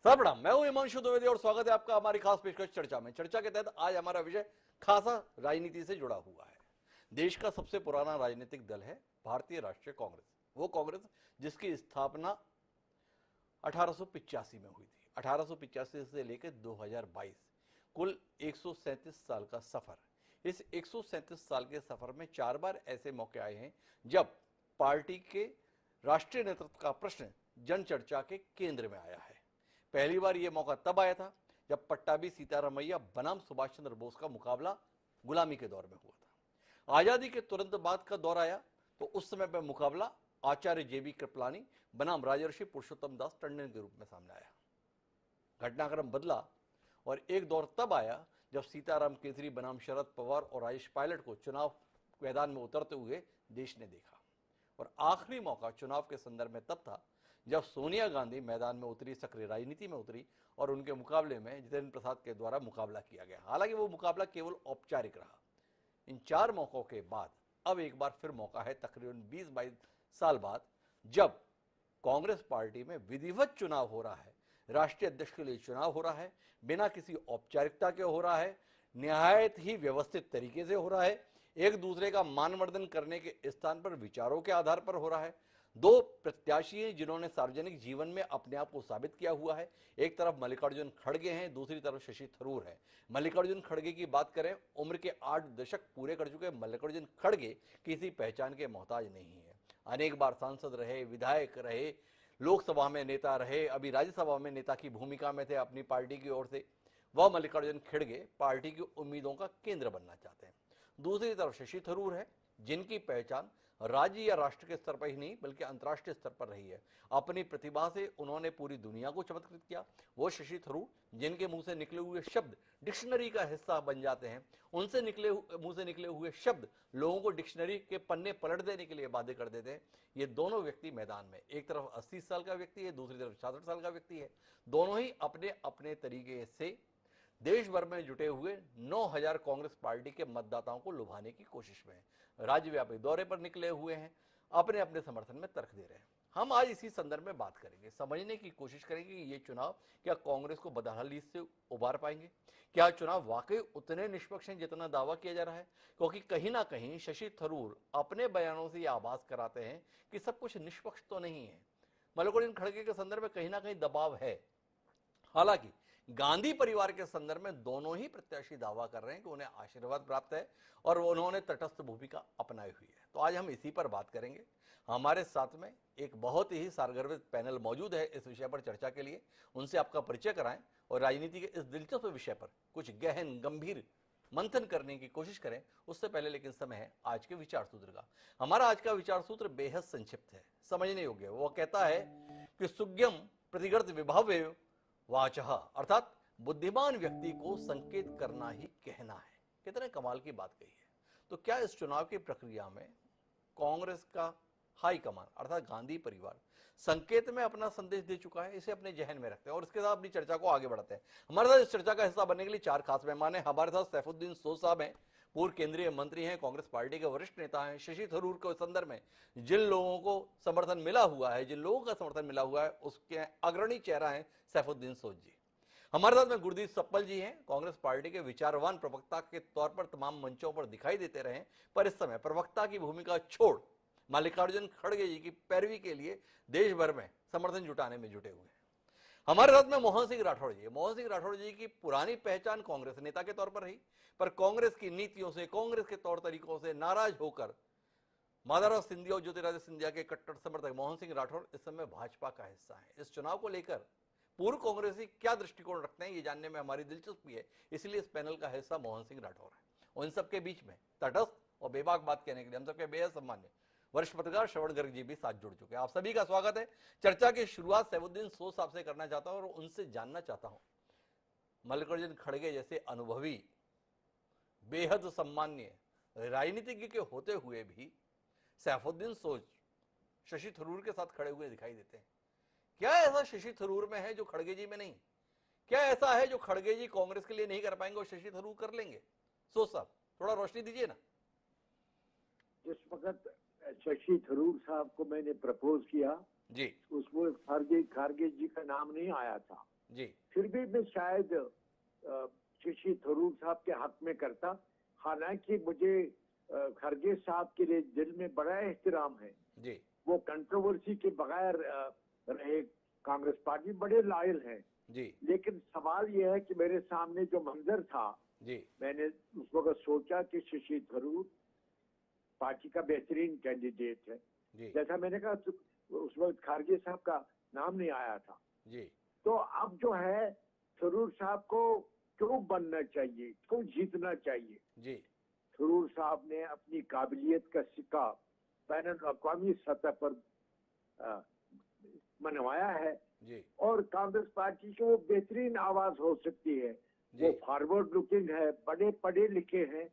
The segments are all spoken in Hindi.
सर प्रणाम, मैं हूं हिमांशु द्विवेदी और स्वागत है आपका हमारी खास पेशकश चर्चा में। चर्चा के तहत आज हमारा विषय खासा राजनीति से जुड़ा हुआ है। देश का सबसे पुराना राजनीतिक दल है भारतीय राष्ट्रीय कांग्रेस। वो कांग्रेस जिसकी स्थापना 1885 में हुई थी। 1885 से लेकर 2022 कुल 137 साल का सफर। इस 137 साल के सफर में 4 बार ऐसे मौके आए हैं जब पार्टी के राष्ट्रीय नेतृत्व का प्रश्न जन चर्चा के केंद्र में आया है। पहली बार यह मौका तब आया था जब पट्टाभी सीतारामैया बनाम सुभाष चंद्र बोस का मुकाबला गुलामी के दौर में हुआ था। आजादी के तुरंत बाद का दौर आया तो उस समय पर मुकाबला आचार्य जेबी कृपलानी बनाम राजर्षि पुरुषोत्तम दास टंडन के रूप में सामने आया। घटनाक्रम बदला और एक दौर तब आया जब सीताराम केसरी बनाम शरद पवार और राजेश पायलट को चुनाव मैदान में उतरते हुए देश ने देखा। और आखिरी मौका चुनाव के संदर्भ में तब था जब सोनिया गांधी मैदान में उतरी, सक्रिय राजनीति में उतरी और उनके मुकाबले में जितेंद्र प्रसाद के द्वारा मुकाबला किया गया। हालांकि वो मुकाबला केवल औपचारिक रहा। इन 4 मौकों के बाद अब एक बार फिर मौका है तकरीबन 20-22 साल बाद जब कांग्रेस पार्टी में विधिवत चुनाव हो रहा है। राष्ट्रीय अध्यक्ष के लिए चुनाव हो रहा है, बिना किसी औपचारिकता के हो रहा है, निहायत ही व्यवस्थित तरीके से हो रहा है, एक दूसरे का मानवर्धन करने के स्थान पर विचारों के आधार पर हो रहा है। 2 प्रत्याशी हैं जिन्होंने सार्वजनिक जीवन में अपने आप को साबित किया हुआ है। एक तरफ मल्लिकार्जुन खड़गे हैं, दूसरी तरफ शशि थरूर है। मल्लिकार्जुन खड़गे की बात करें, उम्र के 8 दशक पूरे कर चुके मल्लिकार्जुन खड़गे किसी पहचान के मोहताज नहीं है। अनेक बार सांसद रहे, विधायक रहे, लोकसभा में नेता रहे, अभी राज्यसभा में नेता की भूमिका में थे अपनी पार्टी की ओर से। वह मल्लिकार्जुन खड़गे पार्टी की उम्मीदों का केंद्र बनना चाहते हैं। दूसरी तरफ शशि थरूर है जिनकी पहचान राज्य या राष्ट्र के स्तर पर ही नहीं बल्कि अंतर्राष्ट्रीय स्तर पर रही है। अपनी प्रतिभा से उन्होंने पूरी दुनिया को चमत्कृत किया। वो शशि थरूर जिनके मुंह से निकले हुए शब्द डिक्शनरी का हिस्सा बन जाते हैं, उनसे मुंह से निकले हुए शब्द लोगों को डिक्शनरी के पन्ने पलट देने के लिए बाध्य कर देते हैं। ये दोनों व्यक्ति मैदान में, एक तरफ 80 साल का व्यक्ति है, दूसरी तरफ 66 साल का व्यक्ति है। दोनों ही अपने अपने तरीके से देश भर में जुटे हुए 9000 कांग्रेस पार्टी के मतदाताओं को लुभाने की कोशिश में हैं। राज्यव्यापी दौरे पर निकले हुए हैं, अपने अपने समर्थन में तर्क दे रहे हैं। हम आज इसी संदर्भ में बात करेंगे, समझने की कोशिश करेंगे कि ये चुनाव क्या कांग्रेस को बदहाली से उबार पाएंगे। क्या चुनाव वाकई उतने निष्पक्ष हैं जितना दावा किया जा रहा है? क्योंकि कहीं ना कहीं शशि थरूर अपने बयानों से यह आभास कराते हैं कि सब कुछ निष्पक्ष तो नहीं है। मल्लिकार्जुन खड़गे के संदर्भ में कहीं ना कहीं दबाव है। हालांकि गांधी परिवार के संदर्भ में दोनों ही प्रत्याशी दावा कर रहे हैं कि उन्हें आशीर्वाद प्राप्त है और उन्होंने तटस्थ भूमिका अपनाई हुई है। तो आज हम इसी पर बात करेंगे। हमारे साथ में एक बहुत ही सारगर्भित पैनल मौजूद है इस विषय पर चर्चा के लिए। उनसे आपका परिचय कराएं और राजनीति के इस दिलचस्प विषय पर कुछ गहन गंभीर मंथन करने की कोशिश करें। उससे पहले लेकिन समय है आज के विचार सूत्र का। हमारा आज का विचार सूत्र बेहद संक्षिप्त है, समझने योग्य। वो कहता है कि सुज्ञम प्रतिगर्त विभाव्य वाचः, अर्थात बुद्धिमान व्यक्ति को संकेत करना ही कहना है। कितने कमाल की बात कही है। तो क्या इस चुनाव की प्रक्रिया में कांग्रेस का हाईकमान अर्थात गांधी परिवार संकेत में अपना संदेश दे चुका है? इसे अपने जहन में रखते हैं और इसके साथ अपनी चर्चा को आगे बढ़ाते हैं। हमारे साथ इस चर्चा का हिस्सा बनने के लिए 4 खास मेहमान हैं। हमारे साथ सैफुद्दीन सोज साहब हैं, पूर्व केंद्रीय मंत्री हैं, कांग्रेस पार्टी के वरिष्ठ नेता हैं। शशि थरूर के संदर्भ में जिन लोगों को समर्थन मिला हुआ है, जिन लोगों का समर्थन मिला हुआ है, उसके अग्रणी चेहरा है सैफुद्दीन सोज जी। हमारे साथ में गुरदीप सप्पल जी हैं, कांग्रेस पार्टी के विचारवान प्रवक्ता के तौर पर तमाम मंचों पर दिखाई देते रहे, पर इस समय प्रवक्ता की भूमिका छोड़ मल्लिकार्जुन खड़गे जी की पैरवी के लिए देश भर में समर्थन जुटाने में जुटे हुए हैं। हमारे साथ में मोहन सिंह राठौड़ जी। मोहन सिंह राठौड़ जी की पुरानी पहचान कांग्रेस नेता के तौर पर रही, पर कांग्रेस की नीतियों से, कांग्रेस के तौर तरीकों से नाराज होकर माधवराव सिंधिया और ज्योतिरादित्य सिंधिया के कट्टर समर्थक मोहन सिंह राठौड़ इस समय भाजपा का हिस्सा है। इस चुनाव को लेकर पूर्व कांग्रेसी क्या दृष्टिकोण रखते हैं, ये जानने में हमारी दिलचस्पी है, इसलिए इस पैनल का हिस्सा मोहन सिंह राठौड़ है। और इन सबके बीच में तटस्थ और बेबाक बात कहने के लिए हम सबके बेहद सम्मान्य वरिष्ठ पत्रकार श्रवण गर्ग जी भी साथ जुड़ चुके हैं। आप सभी का स्वागत है। चर्चा की शुरुआत सैफुद्दीन सोज साहब से करना चाहता हूं और उनसे जानना चाहता हूं, मल्लिकार्जुन खड़गे जैसे अनुभवी, बेहद सम्मान्य राजनीतिज्ञ के होते हुए भी सैफुद्दीन सोज शशि थरूर के साथ खड़े हुए दिखाई देते हैं। क्या ऐसा शशि थरूर में है जो खड़गे जी में नहीं? क्या ऐसा है जो खड़गे जी कांग्रेस के लिए नहीं कर पाएंगे और शशि थरूर कर लेंगे? सोच साहब थोड़ा रोशनी दीजिए ना। जिस वक्त शशि थरूर साहब को मैंने प्रपोज किया जी, उसमें खारगे जी का नाम नहीं आया था। जी फिर भी मैं शायद शशि थरूर साहब के हक में करता। हालांकि मुझे खरगे साहब के लिए दिल में बड़ा एहतराम है। जी वो कंट्रोवर्सी के बगैर रहे कांग्रेस पार्टी, बड़े लायल हैं। जी लेकिन सवाल यह है कि मेरे सामने जो मंजर था, जी मैंने उस वक्त सोचा कि शशि थरूर पार्टी का बेहतरीन कैंडिडेट है। जी जैसा मैंने कहा उस वक्त खारगे साहब का नाम नहीं आया था। जी तो अब जो है थरूर साहब को क्यों बनना चाहिए, क्यों जीतना चाहिए। जी थरूर साहब ने अपनी काबिलियत का सिक्का बैन अवी सतह पर मनवाया है जी और कांग्रेस पार्टी की वो बेहतरीन आवाज हो सकती है। वो जी फॉरवर्ड लुकिंग है, बड़े पढ़े लिखे हैं।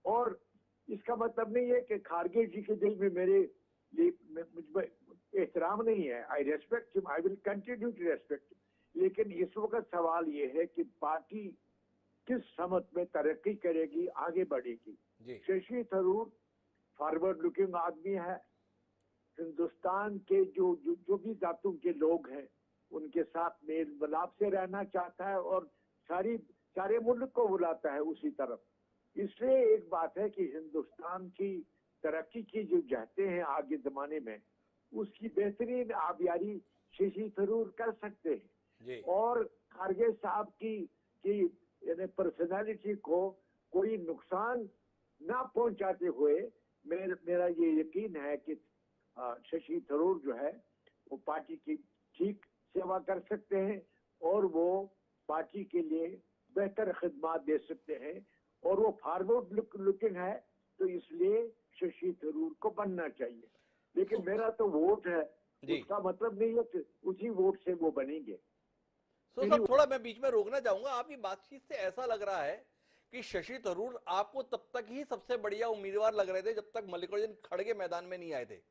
और इसका मतलब नहीं है कि खारगे जी के दिल में मेरे लिए मुझ पर एहतराम नहीं है। I respect him, I will continue to respect. लेकिन इस वक्त सवाल ये है कि पार्टी किस समत में तरक्की करेगी, आगे बढ़ेगी। जी शशि थरूर फॉरवर्ड लुकिंग आदमी है। हिंदुस्तान के जो भी धातु के लोग हैं उनके साथ मेल मिलाप से रहना चाहता है और सारे मुल्क को बुलाता है उसी तरफ। इसलिए एक बात है कि हिंदुस्तान की तरक्की की जो चाहते हैं आगे जमाने में, उसकी बेहतरीन आबियारी शशि थरूर कर सकते हैं। जी और खारगे साहब की पर्सनालिटी को कोई नुकसान ना पहुंचाते हुए मेरा ये यकीन है कि शशि थरूर जो है वो पार्टी की ठीक सेवा कर सकते हैं और वो पार्टी के लिए बेहतर खिदमत दे सकते हैं। और वो फॉरवर्ड लुकिंग है, तो इसलिए शशि थरूर को बनना चाहिए। लेकिन मेरा तो वोट है, जी उसका मतलब नहीं है कि उसी वोट से वो बनेंगे। साहब, थोड़ा मैं बीच में रोकना चाहूंगा। आपकी बातचीत से ऐसा लग रहा है कि शशि थरूर आपको तब तक ही सबसे बढ़िया उम्मीदवार लग रहे थे जब तक मल्लिकार्जुन खड़गे मैदान में नहीं आए थे।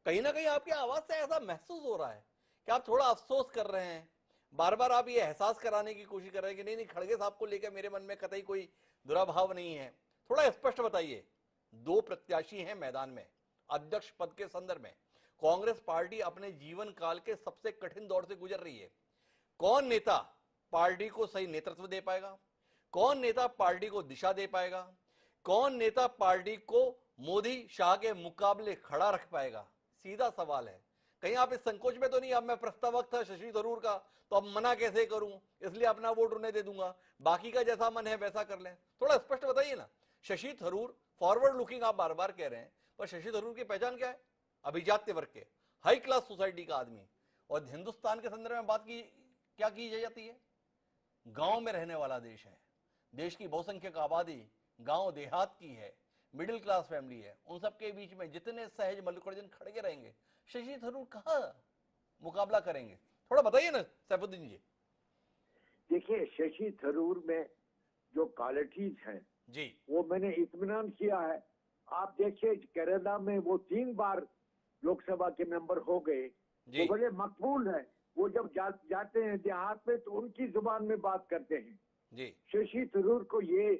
कहीं ना कहीं आपकी आवाज से ऐसा महसूस हो रहा है कि आप थोड़ा अफसोस कर रहे हैं। बार बार आप ये एहसास कराने की कोशिश कर रहे हैं कि नहीं नहीं, खड़गे साहब को लेकर मेरे मन में कतई कोई दुराभाव नहीं है। थोड़ा स्पष्ट बताइए। दो प्रत्याशी हैं मैदान में अध्यक्ष पद के संदर्भ में। कांग्रेस पार्टी अपने जीवन काल के सबसे कठिन दौर से गुजर रही है। कौन नेता पार्टी को सही नेतृत्व दे पाएगा, कौन नेता पार्टी को दिशा दे पाएगा, कौन नेता पार्टी को मोदी शाह के मुकाबले खड़ा रख पाएगा, सीधा सवाल है। कहीं आप इस संकोच में तो नहीं अब मैं प्रस्तावक था शशि थरूर का तो अब मना कैसे करूं, इसलिए अपना वोट उन्हें दे दूंगा, बाकी का जैसा मन है वैसा कर लें। थोड़ा स्पष्ट बताइए ना। शशि थरूर फॉरवर्ड लुकिंग आप बार बार कह रहे हैं, पर शशि थरूर की पहचान क्या है? अभिजात्य वर्ग के, हाई क्लास सोसाइटी का आदमी। और हिंदुस्तान के संदर्भ में बात की क्या की जाती है? गांव में रहने वाला देश है, देश की बहुसंख्यक आबादी गांव देहात की है, मिडिल क्लास फैमिली है। उन सबके बीच में जितने सहज मल्लिकार्जुन खड़गे रहेंगे, शशि थरूर कहां मुकाबला करेंगे? थोड़ा बताइए ना सैफुद्दीन जी। देखिए, शशि थरूर में जो क्वालिटीज हैं जी वो मैंने इत्मीनान किया है। आप देखिए केरला में वो 3 बार लोकसभा के मेंबर हो गए। जी वो बड़े मकबूल है। वो जब जाते हैं देहात में तो उनकी जुबान में बात करते हैं। जी शशि थरूर को ये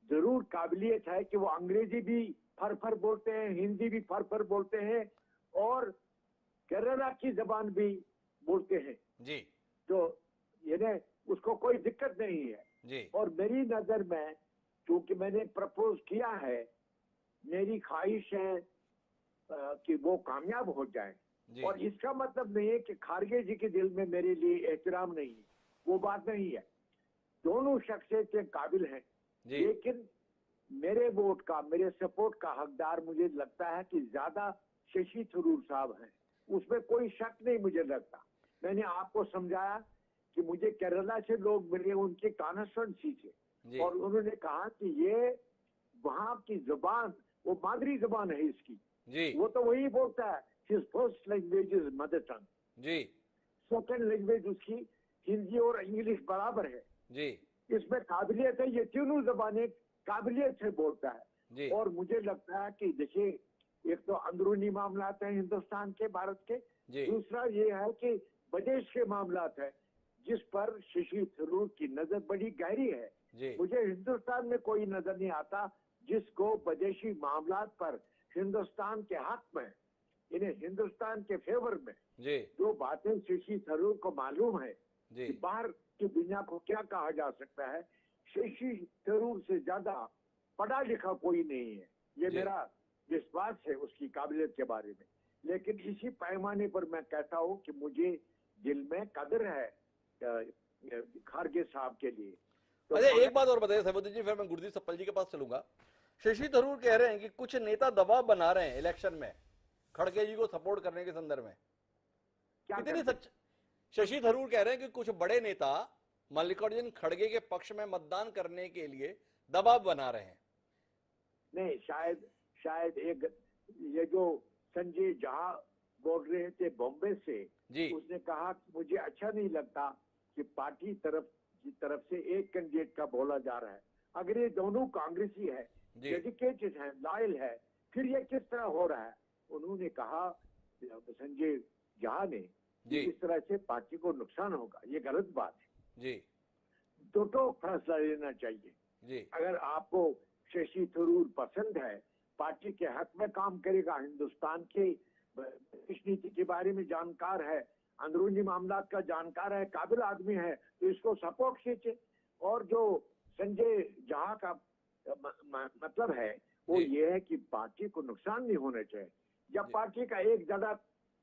जरूर काबिलियत है कि वो अंग्रेजी भी फर बोलते हैं, हिंदी भी फर बोलते हैं और केरला की जबान भी बोलते हैं। जी तो ये उसको कोई दिक्कत नहीं है। जी और मेरी नजर में क्योंकि मैंने प्रपोज किया है, मेरी ख्वाहिश है कि वो कामयाब हो जाए। जी और इसका मतलब नहीं है कि खारगे जी के दिल में मेरे लिए एहतराम नहीं है, वो बात नहीं है। दोनों शख्सियत के काबिल हैं। जी लेकिन मेरे वोट का, मेरे सपोर्ट का हकदार मुझे लगता है कि ज्यादा शशि थरूर साहब हैं। उसमें कोई शक नहीं मुझे लगता। मैंने आपको समझाया कि मुझे केरला से लोग मिले उनके कॉन्स्टिट्यूएंसी से, जी और उन्होंने कहा कि ये वहां की जुबान, वो मादरी जुबान है इसकी। जी वो तो वही बोलता है, his first language is mother tongue, जी सेकंड लैंग्वेज उसकी हिंदी और इंग्लिश बराबर है। जी इसमें काबिलियत है, ये तीनों जबानें काबिलियत से बोलता है। जी और मुझे लगता है कि देखिए, एक तो अंदरूनी मामलात हैं हिंदुस्तान के, भारत के। जी दूसरा ये है कि विदेश के मामलात है जिस पर शशि थरूर की नजर बड़ी गहरी है। जी मुझे हिंदुस्तान में कोई नजर नहीं आता जिसको विदेशी मामलात पर हिंदुस्तान के हक में, इन्हें हिंदुस्तान के फेवर में जी जो बातें शशि थरूर को मालूम है जी कि बाहर की दुनिया को क्या कहा जा सकता है। शशि थरूर से ज्यादा पढ़ा लिखा कोई नहीं है, ये जी मेरा विश्वास है उसकी काबिलियत के बारे में। लेकिन इसी पैमाने पर मैं कहता हूं कि मुझे दिल में कदर है खारगे साहब के लिए। तो अच्छा, मगर एक बात और बताइए सैफुद्दीन जी, फिर मैं गुरदीप सप्पल जी के पास चलूंगा। शशि थरूर कह रहे हैं कि कुछ नेता दबाव बना रहे हैं इलेक्शन में खड़गे जी को सपोर्ट करने के संदर्भ में, क्या कितनी करते सच? शशि थरूर कह रहे हैं कि कुछ बड़े नेता मल्लिकार्जुन खड़गे के पक्ष में मतदान करने के लिए दबाव बना रहे हैं। नहीं, शायद शायद एक ये जो संजय झा बोल रहे थे बॉम्बे से, जी उसने कहा कि मुझे अच्छा नहीं लगता कि पार्टी की तरफ से एक कैंडिडेट का बोला जा रहा है। अगर ये दोनों कांग्रेसी है, जी डेडिकेटेड है, लॉयल है, फिर ये किस तरह हो रहा है? उन्होंने कहा, संजय झा ने, कि जी इस तरह से पार्टी को नुकसान होगा, ये गलत बात है। जी तो फैसला लेना चाहिए। जी अगर आपको शशि थरूर पसंद है, पार्टी के हक में काम करेगा, हिंदुस्तान की नीति के बारे में जानकार है, अंदरूनी मामला का जानकार है, काबिल आदमी है, तो इसको सपोर्ट कीजिए। और जो संजय झा का मतलब है वो जी ये है कि पार्टी को नुकसान नहीं होना चाहिए। जब जी पार्टी का एक जगह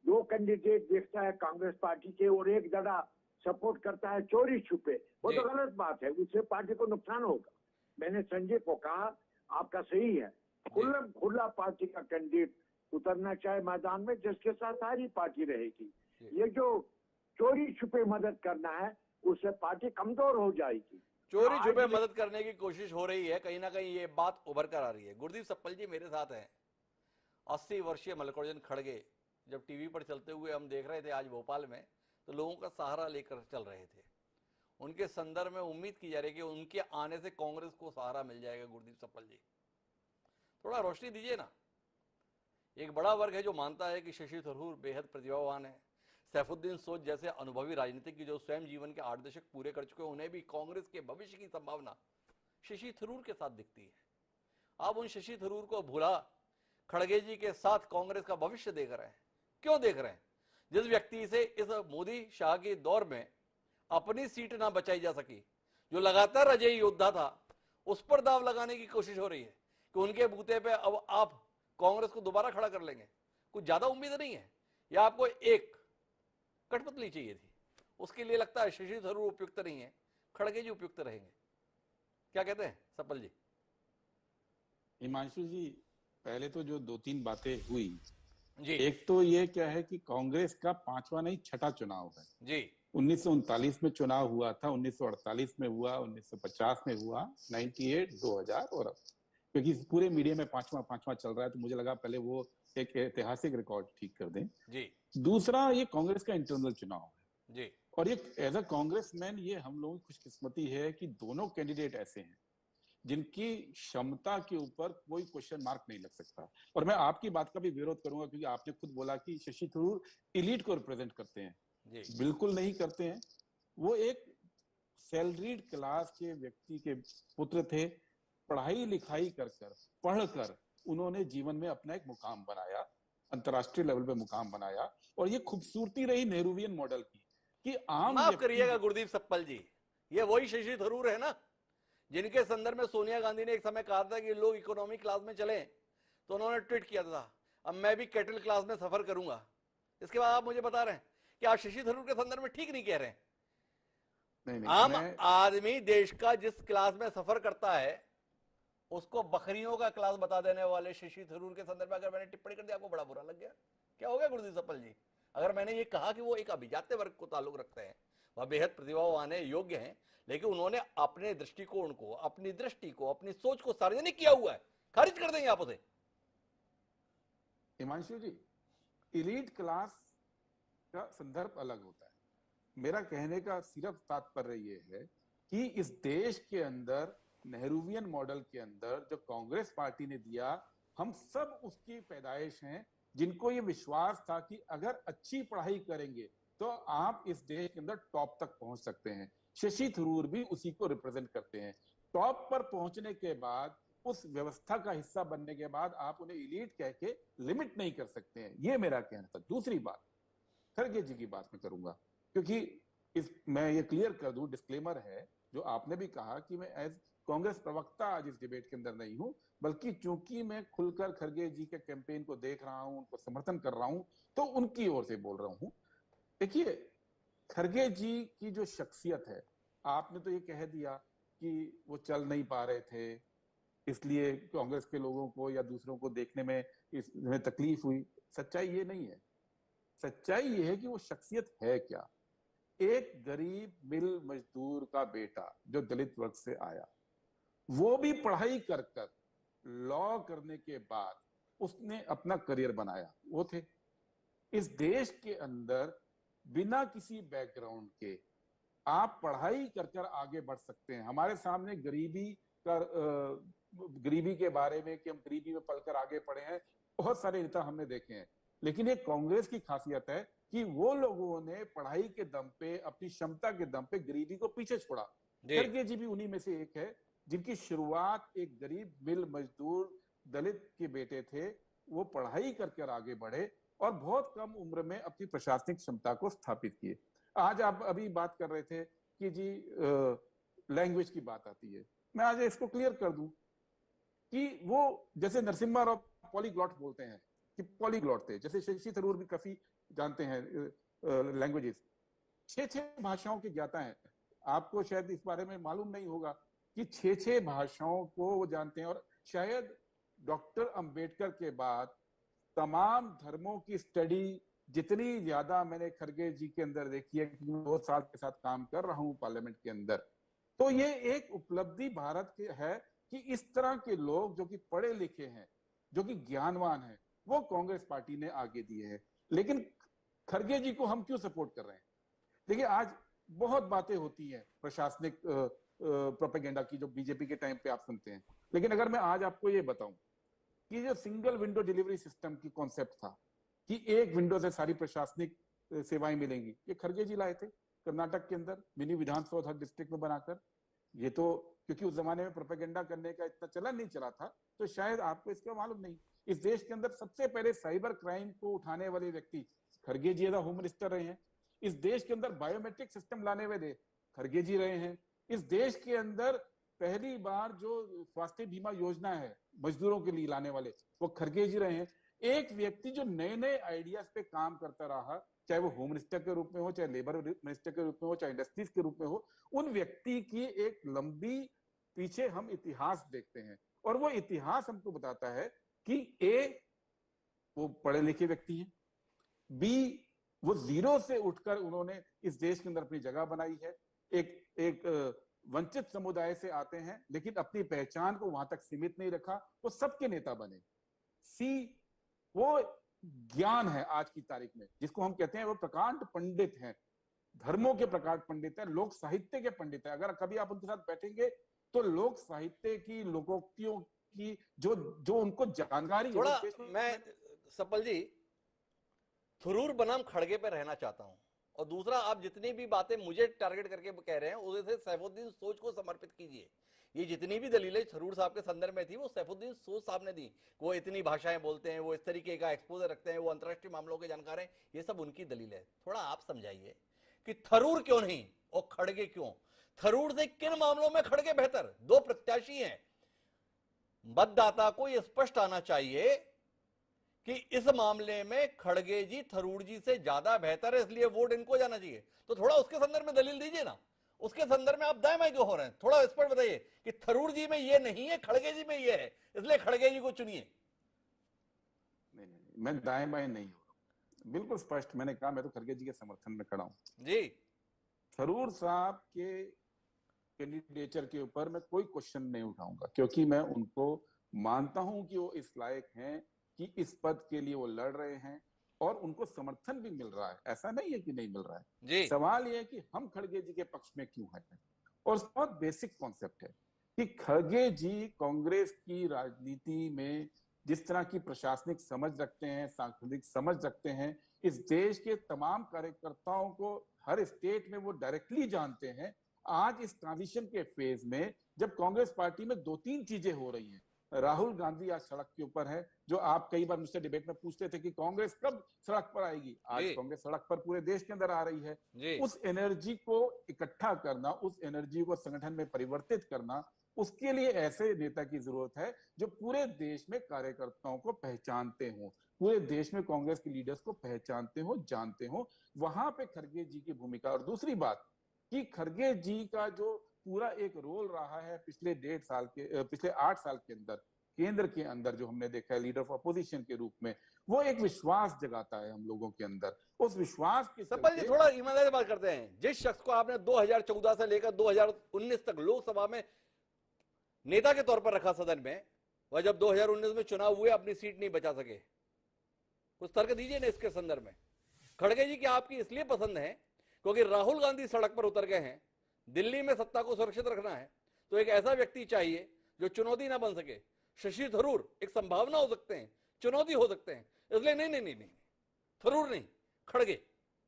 दो कैंडिडेट देखता है कांग्रेस पार्टी के और एक जगह सपोर्ट करता है चोरी छुपे, वो जी तो गलत बात है, उससे पार्टी को नुकसान होगा। मैंने संजय को कहा आपका सही है, खुला पार्टी का कैंडिडेट उतरना चाहे मैदान में, जिसके साथ सारी पार्टी रहेगी। जी। ये जो चोरी छुपे मदद करना है, उससे पार्टी कमजोर हो जाएगी। चोरी आज छुपे भी मदद करने की कोशिश हो रही है, कहीं ना कहीं ये बात उभर कर आ रही है। गुरदीप सप्पल जी मेरे साथ हैं। 80 वर्षीय मल्लिकार्जुन खड़गे जब टीवी पर चलते हुए हम देख रहे थे आज भोपाल में, तो लोगों का सहारा लेकर चल रहे थे। उनके संदर्भ में उम्मीद की जा रही है कि उनके आने से कांग्रेस को सहारा मिल जाएगा। गुरदीप सप्पल जी, थोड़ा रोशनी दीजिए ना। एक बड़ा वर्ग है जो मानता है कि शशि थरूर बेहद प्रतिभावान है। सैफुद्दीन सोच जैसे अनुभवी राजनीतिक की जो स्वयं जीवन के 8 दशक पूरे कर चुके हैं, उन्हें भी कांग्रेस के भविष्य की संभावना शशि थरूर के साथ दिखती है। आप उन शशि थरूर को भुला खड़गे जी के साथ कांग्रेस का भविष्य देख रहे हैं। क्यों देख रहे हैं? जिस व्यक्ति से इस मोदी शाह के दौर में अपनी सीट ना बचाई जा सकी, जो लगातार अजय योद्धा था, उस पर दाव लगाने की कोशिश हो रही है कि उनके बूते पे अब आप कांग्रेस को दोबारा खड़ा कर लेंगे। कुछ ज्यादा उम्मीद नहीं है, या आपको एक कठपुतली चाहिए थी? उसके लिए लगता है शशि थरूर उपयुक्त नहीं है, खड़गे जी उपयुक्त रहेंगे। क्या कहते हैं सप्पल जी? हिमांशु जी, पहले तो जो दो तीन बातें हुई, जी एक तो ये क्या है कि कांग्रेस का पांचवा नहीं छठा चुनाव है। जी 1939 में चुनाव हुआ था, 1948 में हुआ, 1950 में हुआ, 98, 2000 और अब, क्योंकि पूरे मीडिया में पांचवा पांचवा चल रहा है, तो मुझे लगा पहले वो एक ऐतिहासिक रिकॉर्ड ठीक कर दें। जी दूसरा, ये कांग्रेस का इंटरनल चुनाव है, जी और ये एज अ कांग्रेसमैन ये हम लोगों की खुशकिस्मती है कि दोनों कैंडिडेट ऐसे हैं जिनकी क्षमता के ऊपर कोई क्वेश्चन मार्क नहीं लग सकता। और मैं आपकी बात का भी विरोध करूंगा, क्योंकि आपने खुद बोला कि शशि थरूर इलीट को रिप्रेजेंट करते हैं। जी बिल्कुल नहीं करते हैं। वो एक सैलरीड क्लास के व्यक्ति के पुत्र थे। पढ़ाई लिखाई कर कर, पढ़कर उन्होंने जीवन में अपना एक मुकाम बनाया, अंतर्राष्ट्रीय लेवल पे मुकाम बनाया। और ये खूबसूरती रही नेहरूवियन मॉडल की कि आम माफ व्यक्ति करिएगा गुरदीप सप्पल जी, ये वही शशि थरूर है ना जिनके संदर्भ में सोनिया गांधी ने एक समय कहा था कि लोग इकोनॉमी क्लास में चलें, तो उन्होंने ट्वीट किया था अब मैं भी कैटल क्लास में सफर करूंगा। इसके बाद आप मुझे बता रहे हैं कि आप शशि थरूर के संदर्भ में ठीक नहीं कह रहे हैं। नहीं आम मैं आदमी देश का जिस क्लास में सफर करता है उसको बकरियों का क्लास बता देने वाले शशि थरूर के संदर्भ में अगर मैंने टिप्पणी कर दी, आपको बड़ा बुरा लग गया? क्या हो गया गुरदीप सप्पल जी? अगर मैंने ये कहा कि वो एक अभिजात्य वर्ग को ताल्लुक रखते हैं, वह बेहद प्रतिभावान है, योग्य हैं, लेकिन उन्होंने अपने दृष्टिकोण को, अपनी दृष्टि को, अपनी सोच को सार्वजनिक किया हुआ है, खारिज कर देंगे आप उसे? हिमांशु जी, इलीट क्लास का संदर्भ अलग होता है। मेरा कहने का सिर्फ तात्पर्य ये है कि इस देश के अंदर नेहरूवियन मॉडल के अंदर जो कांग्रेस पार्टी ने दिया, हम सब उसकी पैदाइश हैं, जिनको ये विश्वास था कि अगर अच्छी पढ़ाई करेंगे तो आप इस देश के अंदर टॉप तक पहुंच सकते हैं। शशि थरूर भी उसी को रिप्रेजेंट करते हैं। टॉप पर पहुंचने के बाद, उस व्यवस्था का हिस्सा बनने के बाद, आप उन्हें इलीट कह के लिमिट नहीं कर सकते हैं। ये मेरा कहना था। दूसरी बात, खड़गे जी की बात मैं करूंगा, क्योंकि मैं ये क्लियर कर दूं, डिस्क्लेमर है, जो आपने भी कहा कि मैं एज कांग्रेस प्रवक्ता आज इस डिबेट के अंदर नहीं हूं, बल्कि चूंकि मैं खुलकर खड़गे जी के कैंपेन को देख रहा हूं, उनको समर्थन कर रहा हूं, तो उनकी ओर से बोल रहा हूं। देखिए, खड़गे जी की जो शख्सियत है, आपने तो ये कह दिया कि वो चल नहीं पा रहे थे, इसलिए कांग्रेस के लोगों को या दूसरों को देखने में इसमें तकलीफ हुई। सच्चाई ये नहीं है। सच्चाई ये है कि वो शख्सियत है क्या। एक गरीब मिल मजदूर का बेटा जो दलित वर्ग से आया, वो भी पढ़ाई कर कर लॉ करने के बाद उसने अपना करियर बनाया। वो थे इस देश के अंदर बिना किसी बैकग्राउंड के आप पढ़ाई कर कर आगे बढ़ सकते हैं। हमारे सामने गरीबी के बारे में कि हम गरीबी में पलकर आगे पढ़े हैं, बहुत सारे नेता हमने देखे हैं, लेकिन ये कांग्रेस की खासियत है कि वो लोगों ने पढ़ाई के दम पे, अपनी क्षमता के दम पे गरीबी को पीछे छोड़ा। खड़गे जी भी उन्हीं में से एक है, जिनकी शुरुआत एक गरीब मिल मजदूर दलित के बेटे थे। वो पढ़ाई कर आगे बढ़े और बहुत कम उम्र में अपनी प्रशासनिक क्षमता को स्थापित किए। आज आप अभी बात कर रहे थे कि जी लैंग्वेज की बात आती है, मैं आज इसको क्लियर कर दूं कि वो जैसे नरसिम्हा राव पॉलीग्लॉट बोलते हैं कि पॉलीग्लॉट थे, जैसे शशि थरूर भी काफी जानते हैं लैंग्वेजेस, 6 भाषाओं के ज्ञाता हैं। आपको शायद इस बारे में मालूम नहीं होगा कि 6 भाषाओं को वो जानते हैं। और शायद डॉक्टर अंबेडकर के बाद तमाम धर्मों की स्टडी जितनी ज्यादा मैंने खड़गे जी के अंदर देखी है, 2 साल के साथ काम कर रहा हूं पार्लियामेंट के अंदर, तो ये एक उपलब्धि भारत के है कि इस तरह के लोग जो कि पढ़े लिखे हैं, जो कि ज्ञानवान हैं, वो कांग्रेस पार्टी ने आगे दिए हैं। लेकिन खड़गे जी को हम क्यों सपोर्ट कर रहे हैं? देखिए, आज बहुत बातें होती हैं प्रशासनिक प्रोपेगेंडा की, जो बीजेपी के टाइम पे आप सुनते हैं, लेकिन अगर मैं आज आपको ये बताऊं कि जो सिंगल विंडो डिलीवरी सिस्टम की कॉन्सेप्ट था कि एक विंडो से सारी प्रशासनिक सेवाएं मिलेंगी, ये खड़गे जी लाए थे कर्नाटक के अंदर मिनी विधानसभा हर डिस्ट्रिक्ट में बनाकर। ये तो क्योंकि उस जमाने में प्रोपेगेंडा करने का इतना चलन नहीं चला था, तो शायद आपको इसका मालूम नहीं। इस देश के अंदर सबसे पहले साइबर क्राइम को उठाने वाले व्यक्ति खड़गे जी होम मिनिस्टर रहे हैं। इस देश के अंदर बायोमेट्रिक सिस्टम लाने वाले खड़गे जी रहे हैं। इस देश के अंदर पहली बार जो स्वास्थ्य बीमा योजना है मजदूरों के लिए लाने वाले, वो खड़गे जी रहे हैं। एक व्यक्ति जो नए नए आइडियाज पे काम करता रहा, चाहे वो होम मिनिस्टर के रूप में हो, चाहे लेबर मिनिस्टर के रूप में हो, चाहे इंडस्ट्रीज के रूप में हो, उन व्यक्ति की एक लंबी पीछे हम इतिहास देखते हैं। और वो इतिहास हमको बताता है कि ए, वो पढ़े लिखे व्यक्ति हैं, बी, वो जीरो से उठकर उन्होंने इस देश के अंदर अपनी जगह बनाई है, एक वंचित समुदाय से आते हैं, लेकिन अपनी पहचान को वहां तक सीमित नहीं रखा, वो सबके नेता बने। सी, वो ज्ञान है आज की तारीख में, जिसको हम कहते हैं वो प्रकांड पंडित हैं, धर्मों के प्रकांड पंडित हैं, लोक साहित्य के पंडित हैं। अगर कभी आप उनके साथ बैठेंगे तो लोक साहित्य की, लोकोक्तियों की जो उनको जानकारी थोड़ा मैं सपल जी थरूर बनाम खड़गे पे रहना चाहता हूं, और दूसरा, आप जितनी भी बातें मुझे टारगेट करके कह रहे हैं उसे सैफुद्दीन सोच को समर्पित कीजिए। ये जितनी भी दलीलें थरूर साहब के संदर्भ में थी वो सैफुद्दीन सोच साहब ने दी। वो इतनी भाषाएं बोलते हैं, वो इस तरीके का एक्सपोजर रखते हैं, वो अंतर्राष्ट्रीय मामलों के जानकार हैं, ये सब उनकी दलील है। थोड़ा आप समझाइए कि थरूर क्यों नहीं और खड़गे क्यों? थरूर से किन मामलों में खड़गे बेहतर? 2 प्रत्याशी हैं, मतदाता को यह स्पष्ट आना चाहिए कि इस मामले में खड़गे जी थरूर जी से ज्यादा बेहतर है, इसलिए वोट इनको जाना चाहिए। तो थोड़ा उसके संदर्भ में दलील दीजिए ना, उसके संदर्भ में आप दाएं बाएं क्यों हो रहे हैं? थोड़ा स्पष्ट बताइए कि थरूर जी में ये नहीं है, खड़गे जी में ये है, इसलिए खड़गे जी को चुनिए। नहीं, मैं दाएं बाएं नहीं हो रहा, बिल्कुल स्पष्ट मैंने कहा, मैं तो खड़गे जी के समर्थन में खड़ा हूं जी। थरूर साहब के कैंडिडेचर के ऊपर मैं कोई क्वेश्चन नहीं उठाऊंगा, क्योंकि मैं उनको मानता हूं कि वो इस लायक हैं कि इस पद के लिए वो लड़ रहे हैं और उनको समर्थन भी मिल रहा है। ऐसा नहीं है कि नहीं मिल रहा है जी। सवाल ये है कि हम खड़गे जी के पक्ष में क्यों हैं। और बहुत बेसिक कॉन्सेप्ट है कि खड़गे जी कांग्रेस की राजनीति में जिस तरह की प्रशासनिक समझ रखते हैं, सांस्कृतिक समझ रखते हैं, इस देश के तमाम कार्यकर्ताओं को हर स्टेट में वो डायरेक्टली जानते हैं। आज इस ट्रांजिशन के फेज में जब कांग्रेस पार्टी में 2-3 चीजें हो रही हैं, राहुल गांधी आज सड़क के ऊपर है। जो आप कई बार मुझसे डिबेट में पूछते थे कि कांग्रेस कब सड़क पर आएगी, आज जी कांग्रेस सड़क पर पूरे देश के अंदर आ रही है। जी उस एनर्जी को इकट्ठा करना, उस एनर्जी को संगठन में परिवर्तित करना, उसके लिए ऐसे नेता की जरूरत है जो पूरे देश में कार्यकर्ताओं को पहचानते हो, पूरे देश में कांग्रेस के लीडर्स को पहचानते हो, जानते हो। वहां पे खड़गे जी की भूमिका। और दूसरी बात कि खड़गे जी का जो पूरा एक रोल रहा है पिछले 1.5 साल के, पिछले 8 साल के अंदर केंद्र के अंदर, जो हमने देखा है लीडर ऑफ अपोजिशन के रूप में, वो एक विश्वास जगाता है हम लोगों के अंदर। उस विश्वास के सपल जी चलते थोड़ा ईमानदारी से बात करते हैं। जिस शख्स को आपने 2014 से लेकर 2019 तक लोकसभा में नेता के तौर पर रखा सदन में, वह जब 2019 में चुनाव हुए अपनी सीट नहीं बचा सके, कुछ तर्क दीजिए ना इसके संदर्भ में। खड़गे जी की आपकी इसलिए पसंद है क्योंकि राहुल गांधी सड़क पर उतर गए हैं, दिल्ली में सत्ता को सुरक्षित रखना है, तो एक ऐसा व्यक्ति चाहिए जो चुनौती ना बन सके। शशि थरूर एक संभावना हो सकते हैं, चुनौती हो सकते हैं, इसलिए नहीं नहीं नहीं नहीं, थरूर नहीं, खड़गे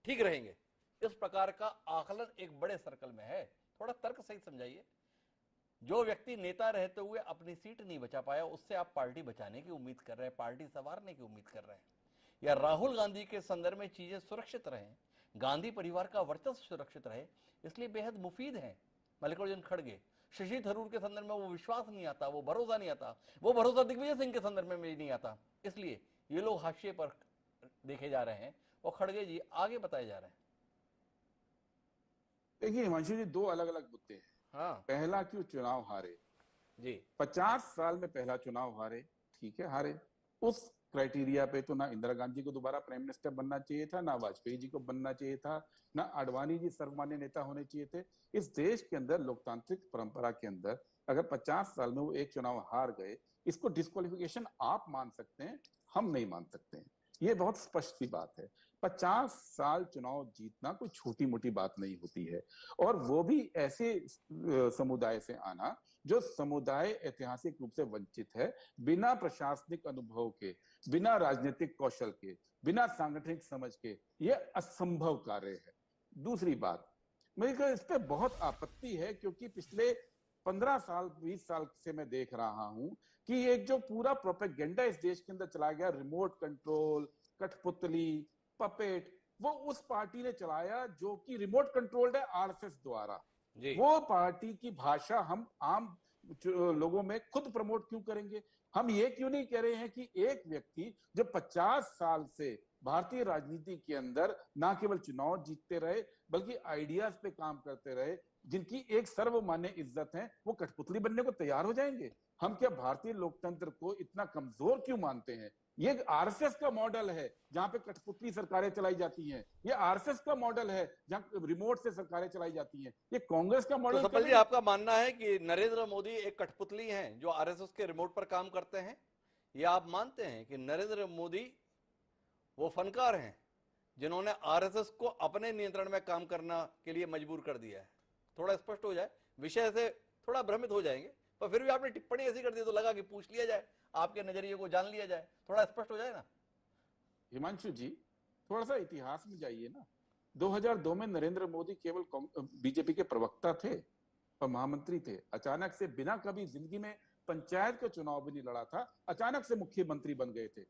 ठीक रहेंगे। इस प्रकार का आकलन एक बड़े सर्कल में है। थोड़ा तर्क सही समझाइए। जो व्यक्ति नेता रहते हुए अपनी सीट नहीं बचा पाया, उससे आप पार्टी बचाने की उम्मीद कर रहे हैं, पार्टी संवारने की उम्मीद कर रहे हैं, या राहुल गांधी के संदर्भ में चीजें सुरक्षित रहें, गांधी परिवार का वर्चस्व सुरक्षित रहे, इसलिए बेहद मुफीद है मल्लिकार्जुन खड़गे। शशि थरूर के संदर्भ में वो विश्वास नहीं आता, वो भरोसा नहीं आता, वो भरोसा दिग्विजय सिंह के संदर्भ में नहीं आता, इसलिए ये लोग हाशिए पर देखे जा रहे हैं और खड़गे जी आगे बताए जा रहे हैं। देखिए हिमांशु जी, दो अलग अलग मुद्दे हैं। हाँ पहला, क्यों चुनाव हारे जी। 50 साल में पहला चुनाव हारे, ठीक है हारे। उस क्राइटेरिया पे तो ना इंदिरा गांधी को दोबारा प्राइम मिनिस्टर बनना चाहिए था, ना वाजपेयी जी को बनना चाहिए था, ना आडवाणी जी सर्वमान्य नेता होने चाहिए थे। इस देश के अंदर लोकतांत्रिक परंपरा के अंदर अगर 50 साल में वो एक चुनाव हार गए, इसको डिस्क्वालिफिकेशन आप मान सकते हैं, हम नहीं मान सकते हैं। ये बहुत स्पष्ट सी बात है। 50 साल चुनाव जीतना कोई छोटी मोटी बात नहीं होती है, और वो भी ऐसे समुदाय से आना जो समुदाय ऐतिहासिक रूप से वंचित है, बिना प्रशासनिक अनुभव के, बिना राजनीतिक कौशल के, बिना सांगठनिक समझ के, यह असंभव कार्य है। दूसरी बात, मेरे इस पे बहुत आपत्ति है क्योंकि पिछले 15 साल 20 साल से मैं देख रहा हूं कि एक जो पूरा प्रोपेगेंडा इस देश के अंदर चला गया, रिमोट कंट्रोल, कठपुतली, पपेट, वो उस पार्टी ने चलाया जो कि रिमोट कंट्रोल्ड है आरएसएस द्वारा। वो पार्टी की भाषा हम आम लोगों में खुद प्रमोट क्यों करेंगे? हम ये क्यों नहीं कह रहे हैं कि एक व्यक्ति जो 50 साल से भारतीय राजनीति के अंदर ना केवल चुनाव जीतते रहे बल्कि आइडियाज पे काम करते रहे, जिनकी एक सर्वमान्य इज्जत है, वो कठपुतली बनने को तैयार हो जाएंगे? हम क्या भारतीय लोकतंत्र को इतना कमजोर क्यों मानते हैं? ये आरएसएस का मॉडल है जहां पे कठपुतली सरकारें चलाई जाती हैं, ये आरएसएस का मॉडल है जहां रिमोट से सरकारें चलाई जाती हैं, ये कांग्रेस का मॉडल। तो सपल जी आपका मानना है कि नरेंद्र मोदी एक कठपुतली हैं जो आरएसएस के रिमोट पर काम करते हैं, या आप मानते हैं कि नरेंद्र मोदी वो फनकार हैं जिन्होंने आरएसएस को अपने नियंत्रण में काम करना के लिए मजबूर कर दिया है? थोड़ा स्पष्ट हो जाए, विषय से थोड़ा भ्रमित हो जाएंगे, पर फिर भी आपने टिप्पणी ऐसी कर दी तो लगा कि पूछ लिया जाए, आपके नजरिए को जान लिया जाए, थोड़ा स्पष्ट हो जाए ना। हिमांशु जी, थोड़ा सा इतिहास में जाइए ना। 2002 में नरेंद्र मोदी केवल बीजेपी के प्रवक्ता थे और महामंत्री थे। अचानक से, बिना कभी जिंदगी में पंचायत का चुनाव भी नहीं लड़ा था, अचानक से मुख्यमंत्री बन गए थे।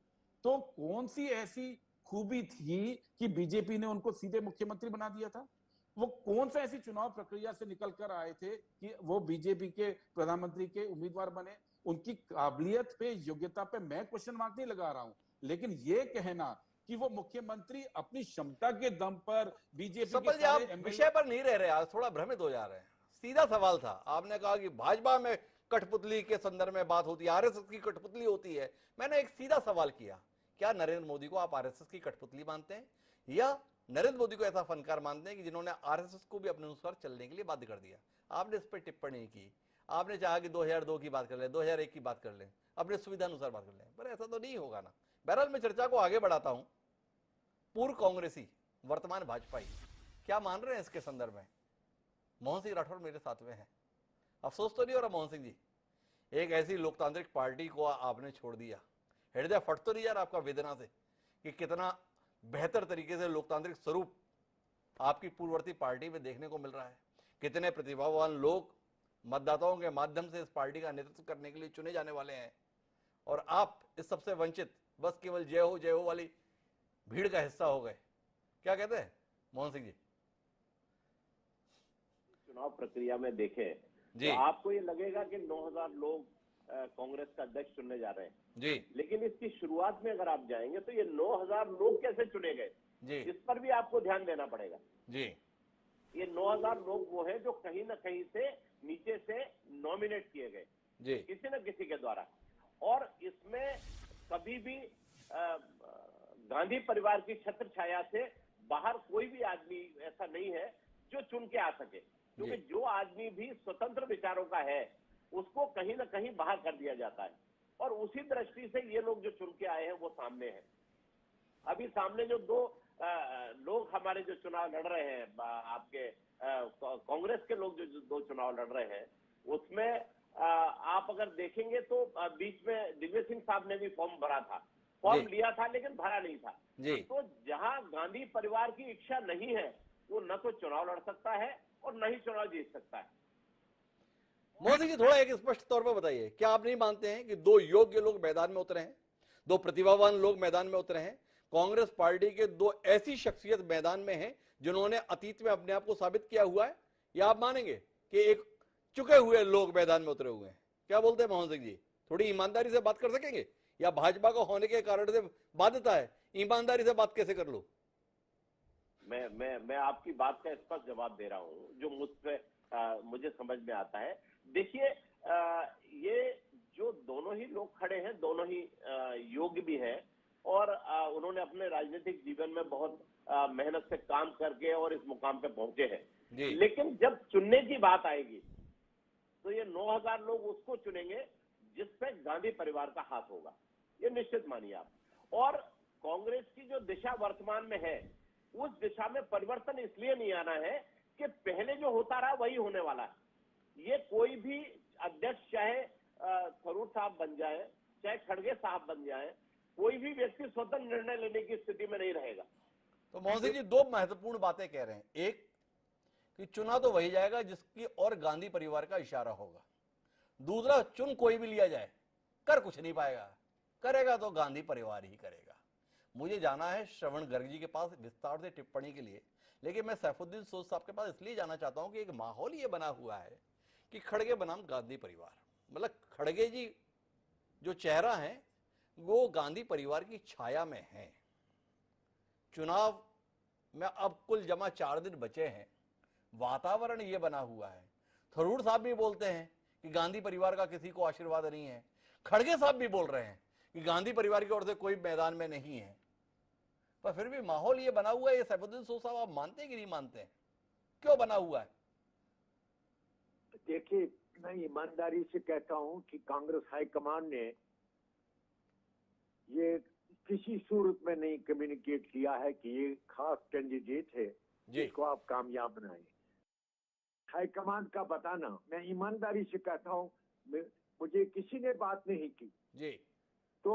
तो कौन सी ऐसी खूबी थी कि बीजेपी ने उनको सीधे मुख्यमंत्री बना दिया था? वो कौन सा ऐसी चुनाव प्रक्रिया से निकल कर आए थे कि वो बीजेपी के प्रधानमंत्री के उम्मीदवार बने? उनकी काबिलियत पे, योग्यता पे मैं क्वेश्चन मार्क नहीं लगा रहा हूं, लेकिन ये कहना कि वो मुख्यमंत्री अपनी क्षमता के दम पर बीजेपी के सारे विषय पर नहीं रह रहे, आज थोड़ा भ्रमित हो जा रहे हैं। सीधा सवाल था, आपने कहा कि भाजपा में कठपुतली के संदर्भ में बात होती है, आरएसएस की कठपुतली होती है। मैंने एक सीधा सवाल किया, क्या नरेंद्र मोदी को आप आरएसएस की कठपुतली मानते हैं, या नरेंद्र मोदी को ऐसा फनकार मानते हैं कि जिन्होंने आरएसएस को भी अपने अनुसार चलने के लिए बाध्य कर दिया? आपने इस पर टिप्पणी की, आपने चाहा कि 2002 की बात कर लें, 2001 की बात कर लें, अपने सुविधा अनुसार बात कर लें, पर ऐसा तो नहीं होगा ना। बहरहाल मैं चर्चा को आगे बढ़ाता हूं। पूर्व कांग्रेसी वर्तमान भाजपाई क्या मान रहे हैं इसके संदर्भ में? मोहन सिंह राठौर मेरे साथ में हैं। अफसोस तो नहीं हो रहा मोहन सिंह जी, एक ऐसी लोकतांत्रिक पार्टी को आपने छोड़ दिया? हृदय फट तो नहीं यार आपका वेदना से कि कितना बेहतर तरीके से लोकतांत्रिक स्वरूप आपकी पूर्ववर्ती पार्टी में देखने को मिल रहा है? कितने प्रतिभावान लोग मतदाताओं के माध्यम से इस पार्टी का नेतृत्व करने के लिए चुने जाने वाले हैं? और आप इस सबसे वंचित बस केवल जय हो वाली भीड़ का हिस्सा हो गए। क्या कहते हैं मोहन सिंह जी? चुनाव प्रक्रिया में देखें जी तो आपको ये लगेगा कि 9000 लोग कांग्रेस का अध्यक्ष चुनने जा रहे हैं जी लेकिन इसकी शुरुआत में अगर आप जाएंगे तो ये 9000 लोग कैसे चुने गए, जी इस पर भी आपको ध्यान देना पड़ेगा। जी ये 9000 लोग वो हैं जो कहीं ना कहीं से नीचे से नॉमिनेट किए गए जी किसी न किसी के द्वारा, और इसमें कभी भी गांधी परिवार की छत्र छाया से बाहर कोई भी आदमी ऐसा नहीं है जो चुन के आ सके, क्योंकि जो आदमी भी स्वतंत्र विचारों का है उसको कहीं ना कहीं बाहर कर दिया जाता है, और उसी दृष्टि से ये लोग जो चुन के आए हैं वो सामने हैं। अभी सामने जो दो लोग हमारे जो चुनाव लड़ रहे हैं, आपके कांग्रेस के लोग जो दो चुनाव लड़ रहे हैं, उसमें आप अगर देखेंगे तो बीच में दिग्विजय सिंह साहब ने भी फॉर्म भरा था, फॉर्म लिया था लेकिन भरा नहीं था। जी तो जहां गांधी परिवार की इच्छा नहीं है वो न तो चुनाव लड़ सकता है और न ही चुनाव जीत सकता है। मोहन सिंह जी, थोड़ा एक स्पष्ट तौर पर बताइए, क्या आप नहीं मानते हैं कि दो योग्य लोग मैदान में उतरे हैं, दो प्रतिभावान लोग मैदान में उतरे हैं, कांग्रेस पार्टी के दो ऐसी शख्सियत मैदान में हैं जिन्होंने अतीत में अपने आप को साबित किया हुआ है, या आप मानेंगे कि एक चुके हुए लोग मैदान में उतरे हुए हैं? क्या बोलते हैं मोहन सिंह जी? थोड़ी ईमानदारी से बात कर सकेंगे, या भाजपा को होने के कारण से बाध्यता है, ईमानदारी से बात कैसे कर लो? मैं आपकी बात का स्पष्ट जवाब दे रहा हूं जो मुझे समझ में आता है। देखिए, ये जो दोनों ही लोग खड़े हैं दोनों ही योग्य भी हैं, और उन्होंने अपने राजनीतिक जीवन में बहुत मेहनत से काम करके और इस मुकाम पे पहुंचे हैं। लेकिन जब चुनने की बात आएगी तो ये 9000 लोग उसको चुनेंगे जिस पे गांधी परिवार का हाथ होगा, ये निश्चित मानिए आप। और कांग्रेस की जो दिशा वर्तमान में है उस दिशा में परिवर्तन इसलिए नहीं आना है कि पहले जो होता रहा वही होने वाला है। ये कोई भी अध्यक्ष चाहे थरूर साहब बन जाए चाहे खड़गे साहब बन जाए, कोई भी व्यक्ति स्वतंत्र निर्णय लेने की स्थिति में नहीं रहेगा। तो मोहन सिंह जी, दो महत्वपूर्ण बातें कह रहे हैं, एक कि चुना तो वही जाएगा जिसकी और गांधी परिवार का इशारा होगा, दूसरा चुन कोई भी लिया जाए कर कुछ नहीं पाएगा, करेगा तो गांधी परिवार ही करेगा। मुझे जाना है श्रवण गर्ग जी के पास विस्तार से टिप्पणी के लिए, लेकिन मैं सैफुद्दीन सोज साहब के पास इसलिए जाना चाहता हूं कि एक माहौल ये बना हुआ है कि खड़गे बनाम गांधी परिवार, मतलब खड़गे जी जो चेहरा है वो गांधी परिवार की छाया में है। चुनाव में अब कुल जमा 4 दिन बचे हैं, वातावरण ये बना हुआ है। थरूर साहब भी बोलते हैं कि गांधी परिवार का किसी को आशीर्वाद नहीं है, खड़गे साहब भी बोल रहे हैं कि गांधी परिवार की ओर से कोई मैदान में नहीं है, पर फिर भी माहौल ये बना हुआ है। ये सैफुद्दीन सोज साहब आप मानते हैं कि नहीं मानते हैं? क्यों बना हुआ है? देखिए, मैं ईमानदारी से कहता हूं कि कांग्रेस हाईकमान ने ये किसी सूरत में नहीं कम्युनिकेट किया है कि ये खास कैंडिडेट है जिसको आप कामयाब बनाएं। हाईकमान का बताना, मैं ईमानदारी से कहता हूं, मुझे किसी ने बात नहीं की जी। तो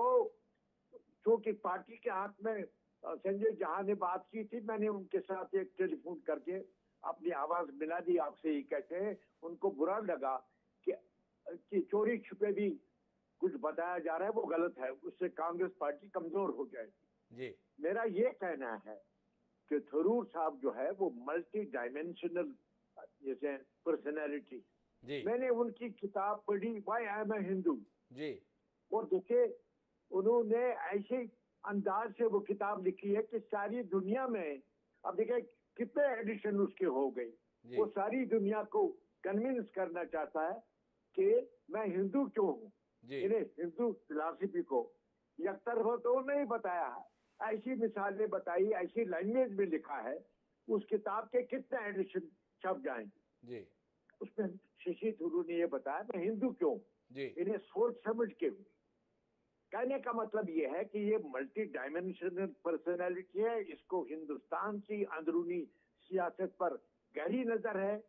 क्योंकि पार्टी के हाथ में संजय झा ने बात की थी, मैंने उनके साथ एक टेलीफोन करके अपनी आवाज मिला दी। आपसे ही कहते हैं, उनको बुरा लगा कि चोरी छुपे भी कुछ बताया जा रहा है, वो गलत है, उससे कांग्रेस पार्टी कमजोर हो जाएगी जी। मेरा ये कहना है कि थरूर साहब जो है वो मल्टी डायमेंशनल जैसे पर्सनैलिटी, मैंने उनकी किताब पढ़ी why I am a Hindu जी, और देखिए उन्होंने ऐसे अंदाज से वो किताब लिखी है कि सारी दुनिया में, अब देखिए कितने एडिशन उसके हो गई, वो सारी दुनिया को कन्विंस करना चाहता है कि मैं हिंदू क्यों हूँ। इन्हें हिंदू फिलॉसफी को यकतरफा तो नहीं बताया है, ऐसी मिसालें बताई, ऐसी लैंग्वेज में लिखा है। उस किताब के कितने एडिशन छप जाएंगे जी। उसमें शशि थरूर ने ये बताया मैं हिंदू क्यों जी, इन्हें सोच समझ के। कहने का मतलब ये है कि ये मल्टी डायमेंशनल पर्सनैलिटी है, इसको हिंदुस्तान की अंदरूनी सियासत पर गहरी नजर है,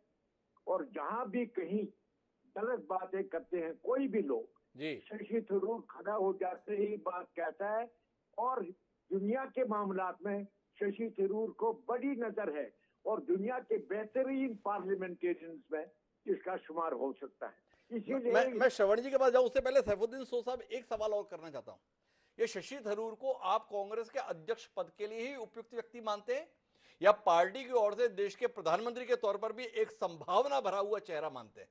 और जहां भी कहीं गलत बातें करते हैं कोई भी लोग, शशि थरूर खड़ा हो जाते ही बात कहता है, और दुनिया के मामलात में शशि थरूर को बड़ी नजर है, और दुनिया के बेहतरीन पार्लियामेंटेरियंस में इसका शुमार हो सकता है। इसीलिए मैं श्रवण जी के पास जाऊं उससे पहले सैफुद्दीन सो साहब एक सवाल और करना चाहता हूं। ये शशि थरूर को आप कांग्रेस के अध्यक्ष पद के लिए ही उपयुक्त व्यक्ति मानते हैं या पार्टी की ओर से देश के प्रधानमंत्री के तौर पर भी एक संभावना भरा हुआ चेहरा मानते हैं?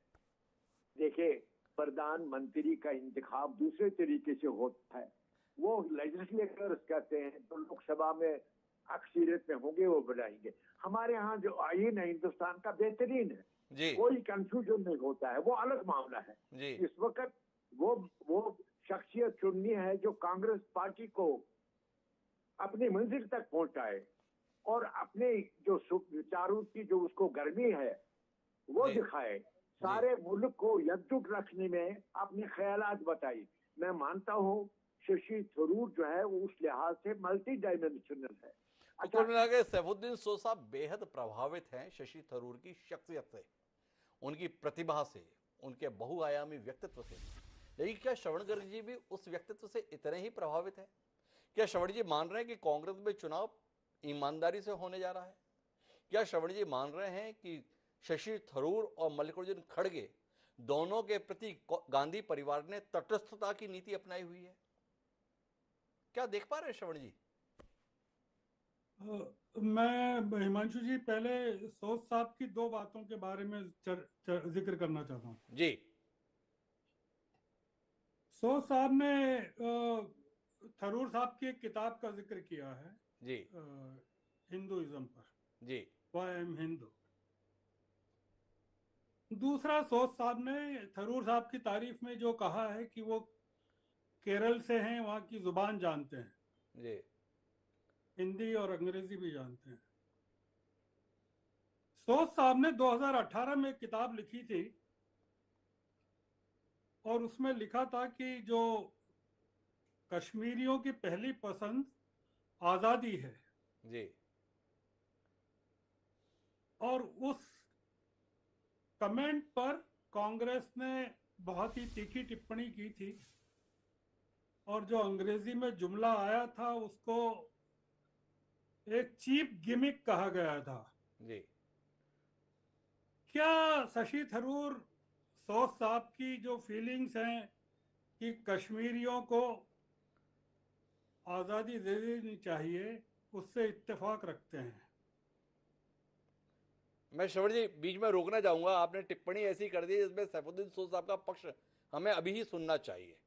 देखिए, प्रधानमंत्री का इंतखाब दूसरे तरीके से होता है। वो लेजिस्लेटर्स कहते हैं तो लोकसभा में अक्सरियत में होंगे, वो बनाएंगे। हमारे यहाँ जो आईन है हिंदुस्तान का बेहतरीन है, जी कोई कंफ्यूजन नहीं होता है, वो अलग मामला है। जी इस वक्त वो शख्सियत चुननी है जो कांग्रेस पार्टी को अपनी मंजिल तक पहुंचाए और अपने जो विचारों की जो उसको गर्मी है वो जी। दिखाए, सारे मुल्क को एकजुट रखने में अपने ख्यालात बताई। मैं मानता हूँ शशि थरूर जो है वो उस लिहाज से मल्टी डायमेंशनल है। तो कुल मिला के सैफुद्दीन सो साहब बेहद प्रभावित हैं शशि थरूर की शख्सियत से, उनकी प्रतिभा से, उनके बहुआयामी व्यक्तित्व से। लेकिन क्या श्रवण गर्ग जी भी उस व्यक्तित्व से इतने ही प्रभावित हैं? क्या श्रवण जी मान रहे हैं कि कांग्रेस में चुनाव ईमानदारी से होने जा रहा है? क्या श्रवण जी मान रहे हैं कि शशि थरूर और मल्लिकार्जुन खड़गे दोनों के प्रति गांधी परिवार ने तटस्थता की नीति अपनाई हुई है? क्या देख पा रहे हैं श्रवण जी? मैं हिमांशु जी पहले सोच साहब की दो बातों के बारे में जिक्र करना चाहता हूँ जी। सोच साहब ने थरूर साहब की एक किताब का जिक्र किया है जी हिंदुइज्म पर, जी वाई एम हिंदू। दूसरा, सोच साहब ने थरूर साहब की तारीफ में जो कहा है कि वो केरल से हैं, वहाँ की जुबान जानते हैं, जी हिंदी और अंग्रेजी भी जानते हैं। सोच साहब ने 2018 में एक किताब लिखी थी और उसमें लिखा था कि जो कश्मीरियों की पहली पसंद आज़ादी है, जी और उस कमेंट पर कांग्रेस ने बहुत ही तीखी टिप्पणी की थी और जो अंग्रेजी में जुमला आया था उसको एक चीप गिमिक कहा गया था। जी। क्या शशि थरूर सोच साहब की जो फीलिंग्स हैं कि कश्मीरियों को आज़ादी दे देनी चाहिए, उससे इत्तेफाक रखते हैं? मैं श्रवण जी बीच में रोकना चाहूंगा, आपने टिप्पणी ऐसी कर दी जिसमें सैफुद्दीन सो साहब का पक्ष हमें अभी ही सुनना चाहिए।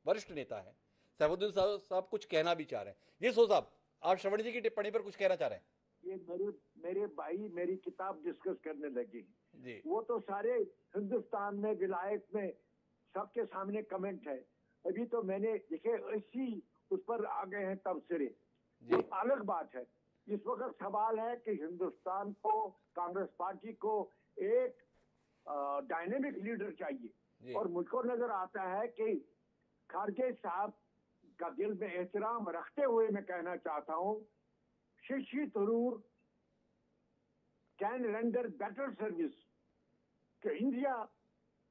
वरिष्ठ नेता है सैफुद्दीन साहब, कुछ कहना भी चाह रहे हैं। जी सो साहब, आप श्रवण जी की टिप्पणी पर कुछ कहना चाह रहे हैं? ये मेरे भाई मेरी किताब डिस्कस करने लगे जी। वो तो सारे हिंदुस्तान में विलायत में सबके सामने कमेंट है। अभी तो मैंने देखे ऐसी उस पर आ गए हैं तबसरे, वो अलग बात है। इस वक्त सवाल है कि हिंदुस्तान को, कांग्रेस पार्टी को एक डायनेमिक लीडर चाहिए और मुझको नजर आता है कि खारगे साहब का दिल में एहतराम रखते हुए मैं कहना चाहता हूं Shashi Tharoor can render better service to India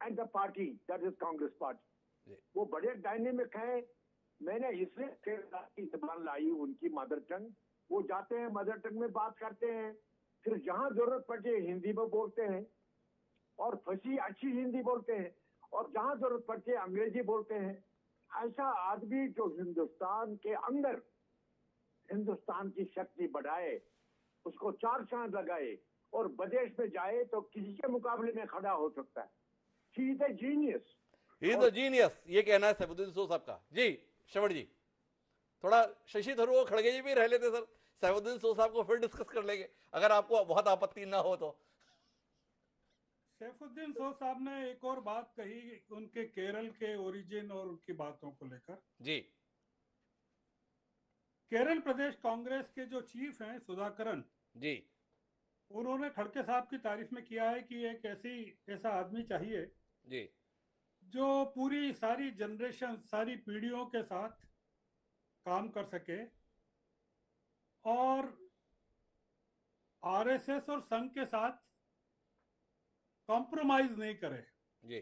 and the party that is Congress party. वो बड़े डायनेमिक है। मैंने इसलिए केरला की जबान लाई, उनकी मदर टंग। वो जाते हैं मदर टंग में बात करते हैं, फिर जहां जरूरत पड़े हिंदी में बोलते हैं और फंसी अच्छी हिंदी बोलते हैं, और जहां जरूरत पड़ती है अंग्रेजी बोलते हैं। ऐसा आदमी जो हिंदुस्तान के अंदर हिंदुस्तान की शक्ति बढ़ाए, उसको चार चांद लगाए और विदेश में जाए तो किसी के मुकाबले में खड़ा हो सकता है। He is a genius, he is a genius, ये कहना है सैफुद्दीन सो साहब का। जी श्रवण जी, थोड़ा शशि थरूर और खड़गे जी भी रह लेते सर, सैफुद्दीन सो साहब को फिर डिस्कस कर लेंगे अगर आपको बहुत आपत्ति ना हो तो। सैफुद्दीन सो साहब ने एक और बात कही उनके केरल के ओरिजिन और उनकी बातों को लेकर। जी। केरल प्रदेश कांग्रेस के जो चीफ हैं सुधाकरन जी, उन्होंने खड़गे साहब की तारीफ में किया है कि एक ऐसा आदमी चाहिए जी जो पूरी सारी जनरेशन, सारी पीढ़ियों के साथ काम कर सके और आरएसएस और संघ के साथ कॉम्प्रोमाइज नहीं करे। जी।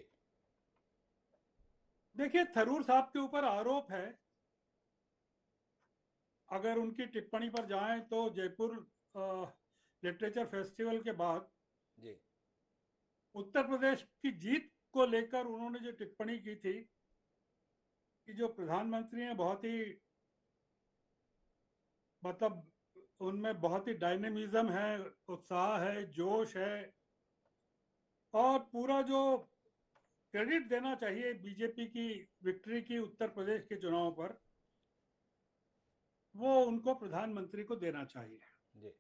देखिए, थरूर साहब के ऊपर आरोप है, अगर उनकी टिप्पणी पर जाएं तो जयपुर लिटरेचर फेस्टिवल के बाद जी उत्तर प्रदेश की जीत उसको लेकर उन्होंने जो टिप्पणी की थी कि जो प्रधानमंत्री हैं बहुत ही मतलब उनमें बहुत ही डायनेमिज्म है, उत्साह है, जोश है, और पूरा जो क्रेडिट देना चाहिए बीजेपी की विक्ट्री की उत्तर प्रदेश के चुनाव पर, वो उनको प्रधानमंत्री को देना चाहिए। जी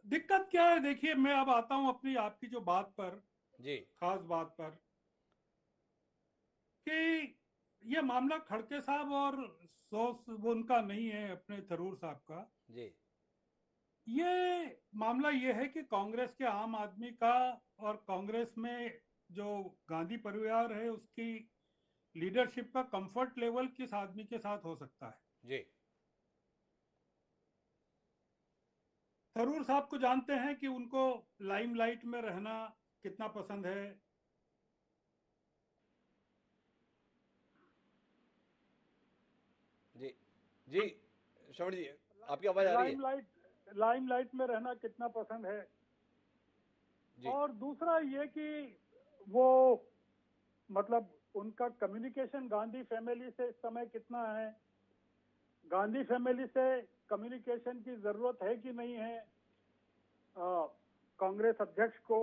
दिक्कत क्या है, देखिए मैं अब आता हूं अपनी आपकी जो बात पर, जी खास बात पर, कि ये मामला खड़के साहब और सोच वो उनका नहीं है, अपने थरूर साहब का। जी ये मामला ये है कि कांग्रेस के आम आदमी का और कांग्रेस में जो गांधी परिवार है उसकी लीडरशिप का कंफर्ट लेवल किस आदमी के साथ हो सकता है। जी थरूर साहब को जानते हैं कि उनको लाइमलाइट में रहना कितना पसंद है। जी जी श्रवण जी, आपकी आवाज आ रही है? लाइमलाइट में रहना कितना पसंद है। जी और दूसरा ये कि वो मतलब उनका कम्युनिकेशन गांधी फैमिली से इस समय कितना है, गांधी फैमिली से कम्युनिकेशन की जरूरत है कि नहीं है कांग्रेस अध्यक्ष को।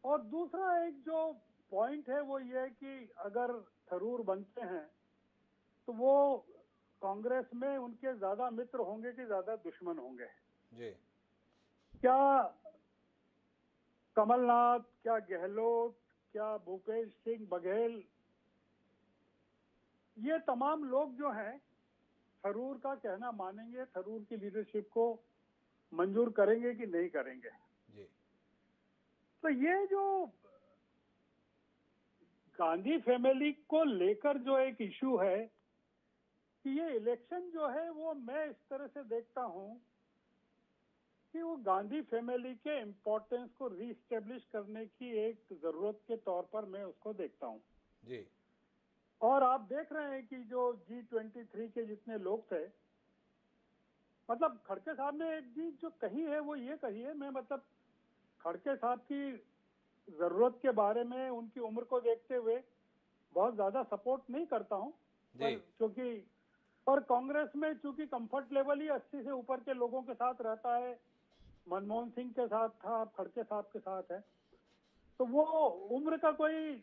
और दूसरा एक जो पॉइंट है वो ये है कि अगर थरूर बनते हैं तो वो कांग्रेस में उनके ज्यादा मित्र होंगे कि ज्यादा दुश्मन होंगे। जी क्या कमलनाथ, क्या गहलोत, क्या भूपेश सिंह बघेल, ये तमाम लोग जो हैं थरूर का कहना मानेंगे, थरूर की लीडरशिप को मंजूर करेंगे कि नहीं करेंगे। जी तो ये जो गांधी फैमिली को लेकर जो एक इशू है कि ये इलेक्शन जो है वो मैं इस तरह से देखता हूं कि वो गांधी फैमिली के इम्पोर्टेंस को रीस्टेब्लिश करने की एक जरूरत के तौर पर मैं उसको देखता हूं। जी और आप देख रहे हैं कि जो G23 के जितने लोग थे, मतलब खड़के साहब ने एक चीज जो कही है वो ये कही है, मैं मतलब खड़के साहब की जरूरत के बारे में उनकी उम्र को देखते हुए बहुत ज्यादा सपोर्ट नहीं करता हूं, पर क्योंकि और कांग्रेस में चूंकि कंफर्ट लेवल ही 80 से ऊपर के लोगों के साथ रहता है, मनमोहन सिंह के साथ था, अब खड़के साहब के साथ है, तो वो उम्र का कोई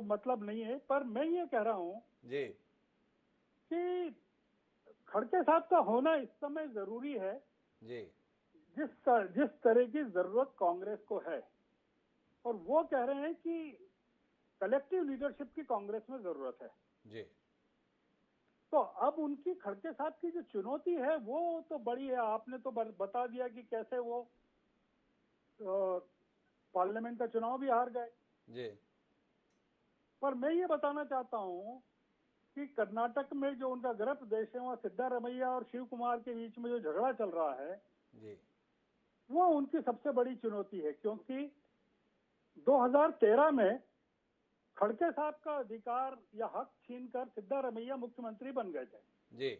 मतलब नहीं है। पर मैं ये कह रहा हूं जी कि खड़के साहब का होना इस समय जरूरी है जी जिस तरह की जरूरत कांग्रेस को है। और वो कह रहे हैं कि कलेक्टिव लीडरशिप की कांग्रेस में जरूरत है। जी तो अब उनकी खड़के साहब की जो चुनौती है वो तो बड़ी है। आपने तो बता दिया कि कैसे वो पार्लियामेंट का चुनाव भी हार गए। जी पर मैं ये बताना चाहता हूं कि कर्नाटक में जो उनका गृह प्रदेश है वहां सिद्धारमैया और शिव कुमार के बीच में जो झगड़ा चल रहा है जी वो उनकी सबसे बड़ी चुनौती है, क्योंकि 2013 में खड़के साहब का अधिकार या हक छीनकर सिद्धारमैया मुख्यमंत्री बन गए थे जी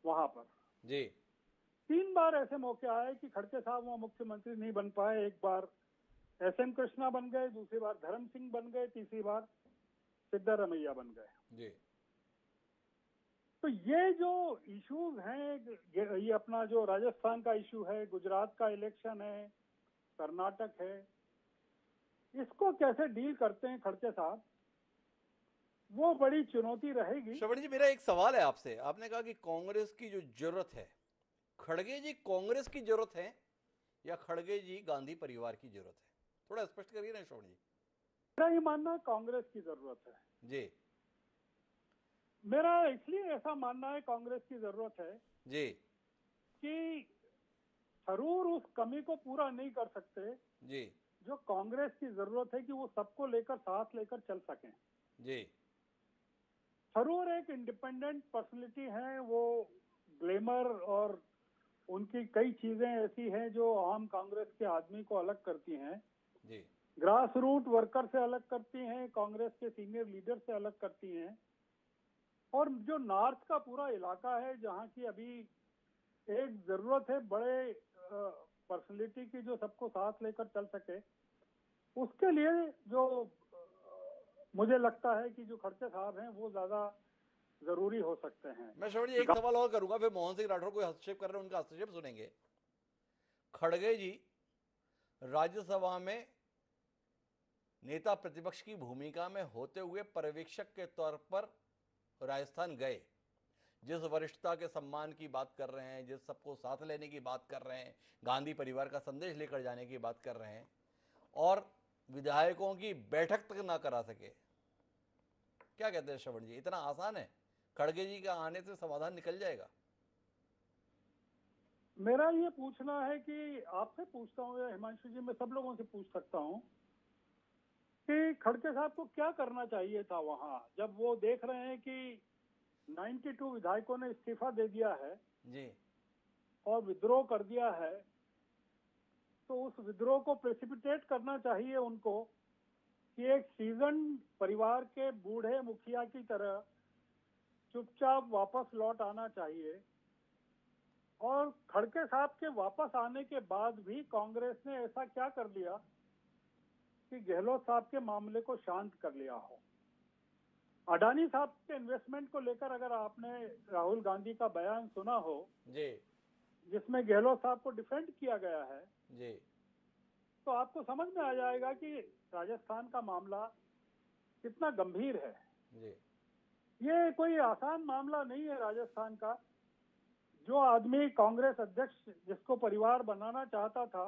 वहां पर। जी 3 बार ऐसे मौके आए कि खड़के साहब वहां मुख्यमंत्री नहीं बन पाए। एक बार SM कृष्णा बन गए, दूसरी बार धर्म सिंह बन गए, तीसरी बार सिद्धारमैया बन गए। जी तो ये जो इश्यूज हैं, ये अपना जो राजस्थान का इशू है, गुजरात का इलेक्शन है, कर्नाटक है, इसको कैसे डील करते हैं खड़के साहब, वो बड़ी चुनौती रहेगी। श्रवण जी, मेरा एक सवाल है आपसे। आपने कहा कि कांग्रेस की जो जरूरत है, खड़गे जी कांग्रेस की जरूरत है या खड़गे जी गांधी परिवार की जरूरत है? थोड़ा स्पष्ट करिए ना श्रवण जी। मेरा ये मानना है कांग्रेस की जरूरत है। जी मेरा इसलिए ऐसा मानना है कांग्रेस की जरूरत है जी कि थरूर उस कमी को पूरा नहीं कर सकते जी जो कांग्रेस की जरूरत है कि वो सबको लेकर साथ लेकर चल सकें। जी थरूर एक इंडिपेंडेंट पर्सनालिटी है, वो ग्लैमर और उनकी कई चीजें ऐसी हैं जो आम कांग्रेस के आदमी को अलग करती हैं, जी ग्रास रूट वर्कर से अलग करती हैं, कांग्रेस के सीनियर लीडर से अलग करती हैं। और जो नॉर्थ का पूरा इलाका है जहाँ की अभी एक जरूरत है बड़े पर्सनैलिटी की जो सबको साथ लेकर चल सके, उसके लिए जो मुझे लगता है कि जो खड़गे साहब हैं वो ज्यादा जरूरी हो सकते हैं। मैं श्रवण जी एक सवाल और करूंगा, फिर मोहन सिंह राठौर कोई हस्तक्षेप कर रहे हैं, उनका हस्तक्षेप सुनेंगे। खड़गे जी राज्यसभा में नेता प्रतिपक्ष की भूमिका में होते हुए पर्यवेक्षक के तौर पर राजस्थान गए, जिस वरिष्ठता के सम्मान की बात कर रहे हैं, जिस सबको साथ लेने की बात कर रहे हैं, गांधी परिवार का संदेश लेकर जाने की बात कर रहे हैं, और विधायकों की बैठक तक ना करा सके, क्या कहते हैं श्रवण जी? इतना आसान है? खड़गे जी का आने से समाधान निकल जाएगा? मेरा ये पूछना है कि आपसे पूछता हूँ या हिमांशु जी, मैं सब लोगों से पूछ सकता हूँ कि खड़गे साहब को क्या करना चाहिए था वहां, जब वो देख रहे हैं कि 92 विधायकों ने इस्तीफा दे दिया है जी, और विद्रोह कर दिया है, तो उस विद्रोह को प्रेसिपिटेट करना चाहिए उनको कि एक सीजन परिवार के बूढ़े मुखिया की तरह चुपचाप वापस लौट आना चाहिए। और खड़गे साहब के वापस आने के बाद भी कांग्रेस ने ऐसा क्या कर लिया कि गहलोत साहब के मामले को शांत कर लिया हो। अडानी साहब के इन्वेस्टमेंट को लेकर अगर आपने राहुल गांधी का बयान सुना हो जी, जिसमें गहलोत साहब को डिफेंड किया गया है, जी, तो आपको समझ में आ जाएगा कि राजस्थान का मामला कितना गंभीर है। जी, ये कोई आसान मामला नहीं है राजस्थान का। जो आदमी कांग्रेस अध्यक्ष जिसको परिवार बनाना चाहता था,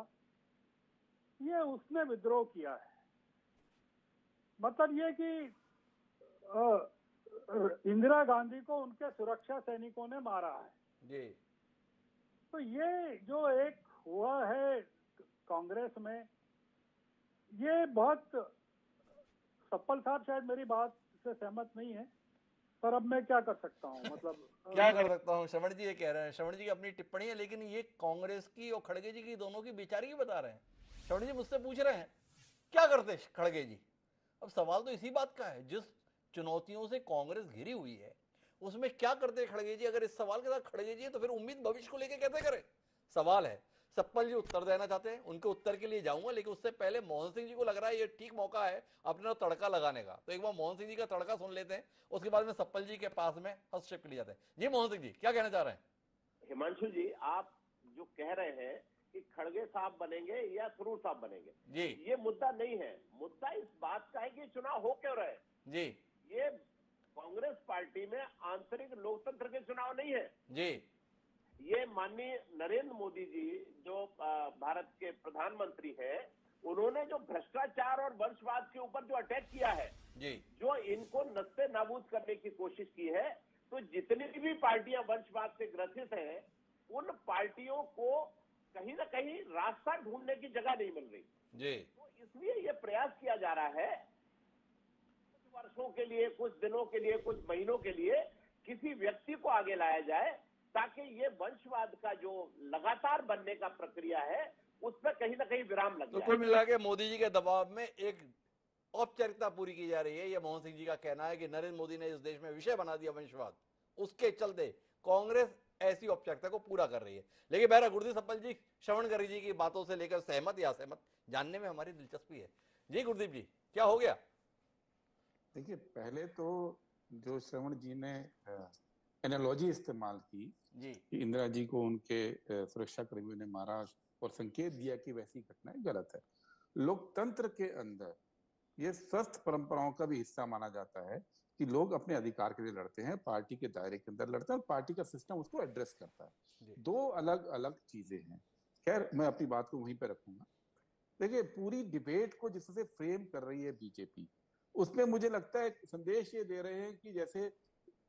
ये उसने विद्रोह किया है। मतलब ये कि इंदिरा गांधी को उनके सुरक्षा सैनिकों ने मारा है। जी, तो ये जो एक हुआ है कांग्रेस में, ये बहुत, सप्पल साहब शायद मेरी बात से सहमत नहीं है, पर अब मैं क्या कर सकता हूँ, मतलब क्या कर सकता हूँ? श्रवण जी ये कह रहे हैं, श्रवण जी की अपनी टिप्पणी है, लेकिन ये कांग्रेस की और खड़गे जी की दोनों की बेचारी बता रहे हैं। श्रवण जी मुझसे पूछ रहे हैं क्या करते खड़गे जी? अब सवाल तो इसी बात का है, जिस चुनौतियों से कांग्रेस घिरी हुई है उसमें क्या करते खड़गे जी? अगर इस सवाल के साथ खड़गे जी है तो फिर उम्मीद भविष्य को लेकर कैसे करें? सवाल है। सप्पल जी उत्तर देना चाहते हैं, उनके उत्तर के लिए जाऊंगा, लेकिन उससे पहले मोहन सिंह जी को लग रहा है ये ठीक मौका है अपना तड़का लगाने का, तो एक बार मोहन सिंह जी का तड़का सुन लेते हैं, उसके बाद में सप्पल जी के पास में हस्तक्षेप के लिए जाते हैं। जी मोहन सिंह जी क्या कहना चाह रहे हैं? हिमांशु जी, आप जो कह रहे हैं कि खड़गे साहब बनेंगे या थरूर साहब बनेंगे, जी, ये मुद्दा नहीं है। मुद्दा इस बात का है कि चुनाव हो क्यों रहे। जी, ये कांग्रेस पार्टी में आंतरिक लोकतंत्र के चुनाव नहीं है। जी, ये माननीय नरेंद्र मोदी जी जो भारत के प्रधानमंत्री हैं, उन्होंने जो भ्रष्टाचार और वंशवाद के ऊपर जो अटैक किया है, जी, जो इनको नस्ते नाबूद करने की कोशिश की है, तो जितनी भी पार्टियां वंशवाद से ग्रसित हैं, उन पार्टियों को कहीं ना कहीं रास्ता ढूंढने की जगह नहीं मिल रही। जी, तो इसलिए ये प्रयास किया जा रहा है कुछ वर्षों के लिए, कुछ दिनों के लिए, कुछ महीनों के लिए किसी व्यक्ति को आगे लाया जाए, ताकि ये वंशवाद का जो लगातार बनने का प्रक्रिया है उस पर कहीं ना कहीं विराम लग तो जाए। कुल मिला के मोदी जी के दबाव में एक औपचारिकता पूरी की जा रही है, यह मोहन सिंह जी का कहना है कि नरेंद्र मोदी ने इस देश में विषय बना दिया वंशवाद, उसके चलते कांग्रेस ऐसी औपचारिकता को पूरा कर रही है। लेकिन बहरा गुरदीप सप्पल जी श्रवणकरी जी की बातों से लेकर सहमत या असहमत जानने में हमारी दिलचस्पी है। जी गुरदीप जी क्या हो गया? देखिए, पहले तो जो श्रवण जी ने एनालॉजी इस्तेमाल की जी, कि इंदिरा जी को उनके सुरक्षा कर्मियों ने मारा और संकेत दिया कि वैसी घटनाएं गलत है। लोकतंत्र के अंदर ये स्वस्थ परंपराओं का भी हिस्सा माना जाता है कि लोग अपने अधिकार के लिए लड़ते हैं, पार्टी के दायरे के अंदर लड़ते हैं और पार्टी का सिस्टम उसको एड्रेस करता है। जी, दो अलग अलग चीजें हैं। खैर, मैं अपनी बात को वहीं पे रखूंगा। देखिए, पूरी डिबेट को जिससे फ्रेम कर रही है बीजेपी, उसमें मुझे लगता है संदेश ये दे रहे हैं कि जैसे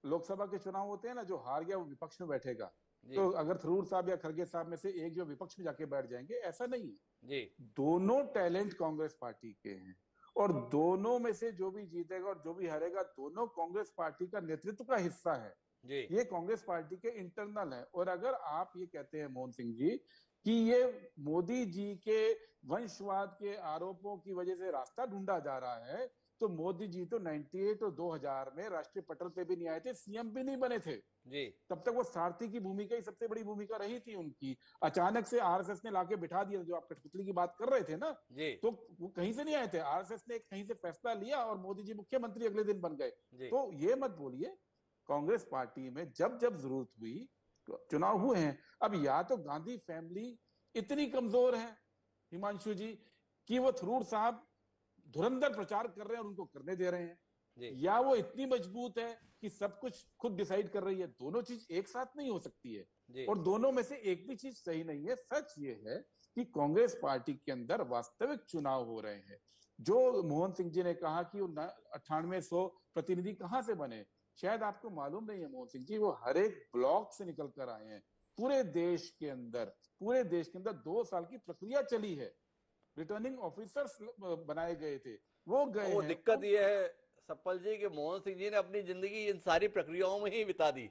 लोकसभा के चुनाव होते हैं ना, जो हार गया वो विपक्ष में बैठेगा, जी, तो अगर थरूर साहब या खड़गे साहब में से एक जो विपक्ष में जाके बैठ जाएंगे, ऐसा नहीं है। जी, दोनों टैलेंट कांग्रेस पार्टी के हैं और दोनों में से जो भी जीतेगा और जो भी हारेगा, दोनों कांग्रेस पार्टी का नेतृत्व का हिस्सा है। जी, ये कांग्रेस पार्टी के इंटरनल है। और अगर आप ये कहते हैं मोहन सिंह जी कि ये मोदी जी के वंशवाद के आरोपों की वजह से रास्ता ढूंढा जा रहा है, तो मोदी जी तो 98 और 2000 में राष्ट्रीय पटल पे भी नहीं आए थे, सीएम भी नहीं बने थे जी तब तक। वो सारथी की भूमिका ही सबसे बड़ी भूमिका रही थी उनकी। अचानक से आरएसएस ने लाके बिठा दिया, जो आप कठपुतली की बात कर रहे थे ना, जी तो वो कहीं से नहीं आए थे। आरएसएस ने कहीं से फैसला लिया और मोदी जी मुख्यमंत्री अगले दिन बन गए। जी तो ये मत बोलिए, कांग्रेस पार्टी में जब जब जरूरत हुई चुनाव हुए हैं। अब या तो गांधी फैमिली इतनी कमजोर है हिमांशु जी कि वो थरूर साहब धुरंधर प्रचार कर रहे हैं और उनको करने दे रहे हैं, जी या वो इतनी मजबूत है कि सब कुछ खुद डिसाइड कर रही है। दोनों चीज एक साथ नहीं हो सकती है, जी और दोनों में से एक भी चीज सही नहीं है। सच ये है कि कांग्रेस पार्टी के अंदर वास्तविक चुनाव हो रहे हैं। जो मोहन सिंह जी ने कहा कि वो 9800 प्रतिनिधि कहां से बने, शायद आपको मालूम नहीं है मोहन सिंह जी, वो हर एक ब्लॉक से निकल कर आए हैं। पूरे देश के अंदर 2 साल की प्रक्रिया चली है, रिटर्निंग ऑफिसर्स बनाए गए थे, वो गए वो हैं। दिक्कत ये है सप्पल जी कि मोहन सिंह जी ने अपनी जिंदगी इन सारी प्रक्रियाओं में ही बिता दी।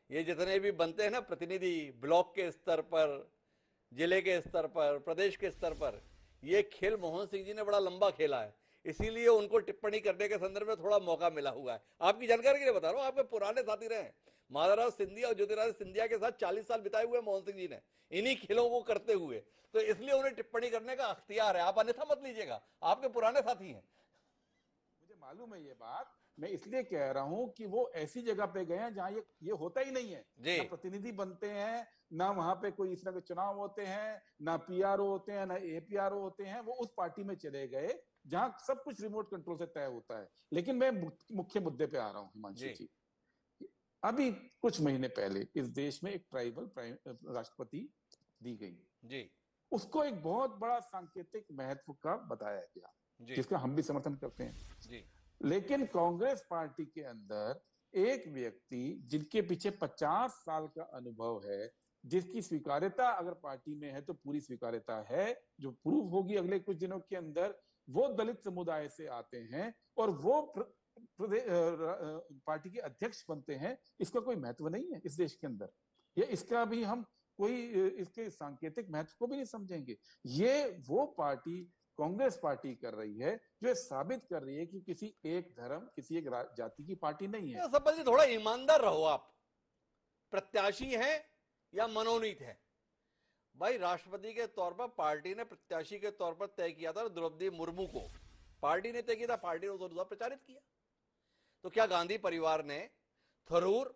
ये जितने भी बनते हैं ना प्रतिनिधि, ब्लॉक के स्तर पर, जिले के स्तर पर, प्रदेश के स्तर पर, ये खेल मोहन सिंह जी ने बड़ा लंबा खेला है, इसीलिए उनको टिप्पणी करने के संदर्भ में थोड़ा मौका मिला हुआ है। आपकी जानकारी के लिए बता रहा हूँ, आपके पुराने साथी रहे हैं माधवराव सिंधिया और ज्योतिरादित्य सिंधिया के साथ 40 साल बिताए हुए मोहन सिंह जी ने इन्हीं खेलों को करते हुए, तो इसलिए उन्हें टिप्पणी करने का अख्तियार है। आप अन्यथा मत लीजिएगा, आपके पुराने साथी हैं। मुझे मालूम है ये बात, मैं इसलिए कह रहा हूं कि वो ऐसी जगह पे गए हैं जहां ये होता ही नहीं है। जी ना प्रतिनिधि बनते हैं, ना वहां पे कोई इस तरह के चुनाव होते हैं, ना पीआरओ होते हैं, ना एपीआरओ होते हैं। वो उस पार्टी में चले गए जहां सब कुछ रिमोट कंट्रोल से तय होता है। लेकिन मैं मुख्य मुद्दे पे आ रहा हूं हिमांशु जी। जी। अभी कुछ महीने पहले इस देश में एक ट्राइबल राष्ट्रपति दी गई, जी उसको एक बहुत बड़ा सांकेतिक महत्व का बताया गया, जी जिसका हम भी समर्थन करते हैं। जी लेकिन कांग्रेस पार्टी के अंदर एक व्यक्ति जिनके पीछे 50 साल का अनुभव है, जिसकी स्वीकार्यता अगर पार्टी में है तो पूरी स्वीकार्यता है, जो प्रूव होगी अगले कुछ दिनों के अंदर, वो दलित समुदाय से आते हैं और वो पार्टी के अध्यक्ष बनते हैं। इसका कोई महत्व नहीं है इस देश के अंदर, या इसका भी हम कोई इसके सांकेतिक महत्व को भी नहीं समझेंगे। ये वो पार्टी कांग्रेस पार्टी कर रही है जो साबित कर रही है कि किसी एक धर्म, किसी एक जाति की पार्टी नहीं है। सप्पल जी थोड़ा ईमानदार रहो, आप प्रत्याशी हैं या मनोनीत हैं? भाई राष्ट्रपति के तौर पर पार्टी ने प्रत्याशी के तौर पर तय किया था द्रौपदी मुर्मू को, पार्टी ने तय किया था, पार्टी ने उसको प्रचारित किया। तो क्या गांधी परिवार ने थरूर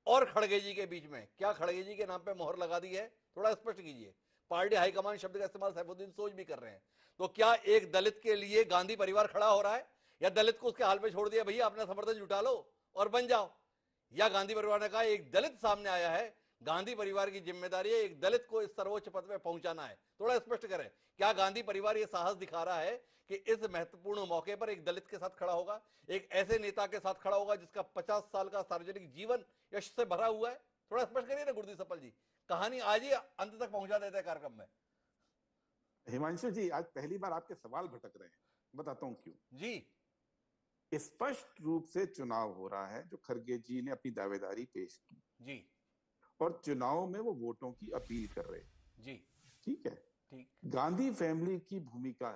और खड़गे जी के बीच में क्या खड़गे जी के नाम पे मोहर लगा दी है? थोड़ा स्पष्ट कीजिए। पार्टी हाईकमान शब्द का इस्तेमाल सैफुद्दीन सोच भी कर रहे हैं। तो क्या एक दलित के लिए गांधी परिवार खड़ा हो रहा है, या दलित को उसके हाल पे छोड़ दिया, भैया अपना समर्थन जुटा लो और बन जाओ? या गांधी परिवार ने कहा एक दलित सामने आया है, गांधी परिवार की जिम्मेदारी है एक दलित को इस सर्वोच्च पद पे पहुंचाना है? थोड़ा स्पष्ट करें, क्या गांधी परिवार ये साहस दिखा रहा है कि इस महत्वपूर्ण मौके पर एक दलित के साथ खड़ा होगा, एक ऐसे नेता के साथ खड़ा होगा जिसका 50 साल का सार्वजनिक जीवन यश से भरा हुआ है? थोड़ा स्पष्ट करिए ना गुरदीप सप्पल जी, कहानी आज ही अंत तक पहुंचा देते हैं कार्यक्रम में। हिमांशु जी, आज पहली बार आपके सवाल भटक रहे हैं, बताता हूं क्यों। जी स्पष्ट रूप से चुनाव हो रहा है, जो खड़गे जी ने अपनी दावेदारी पेश की जी, और चुनाव में वो वोटों की अपील कर रहे हैं। जी ठीक है, ठीक, गांधी फैमिली की भूमिका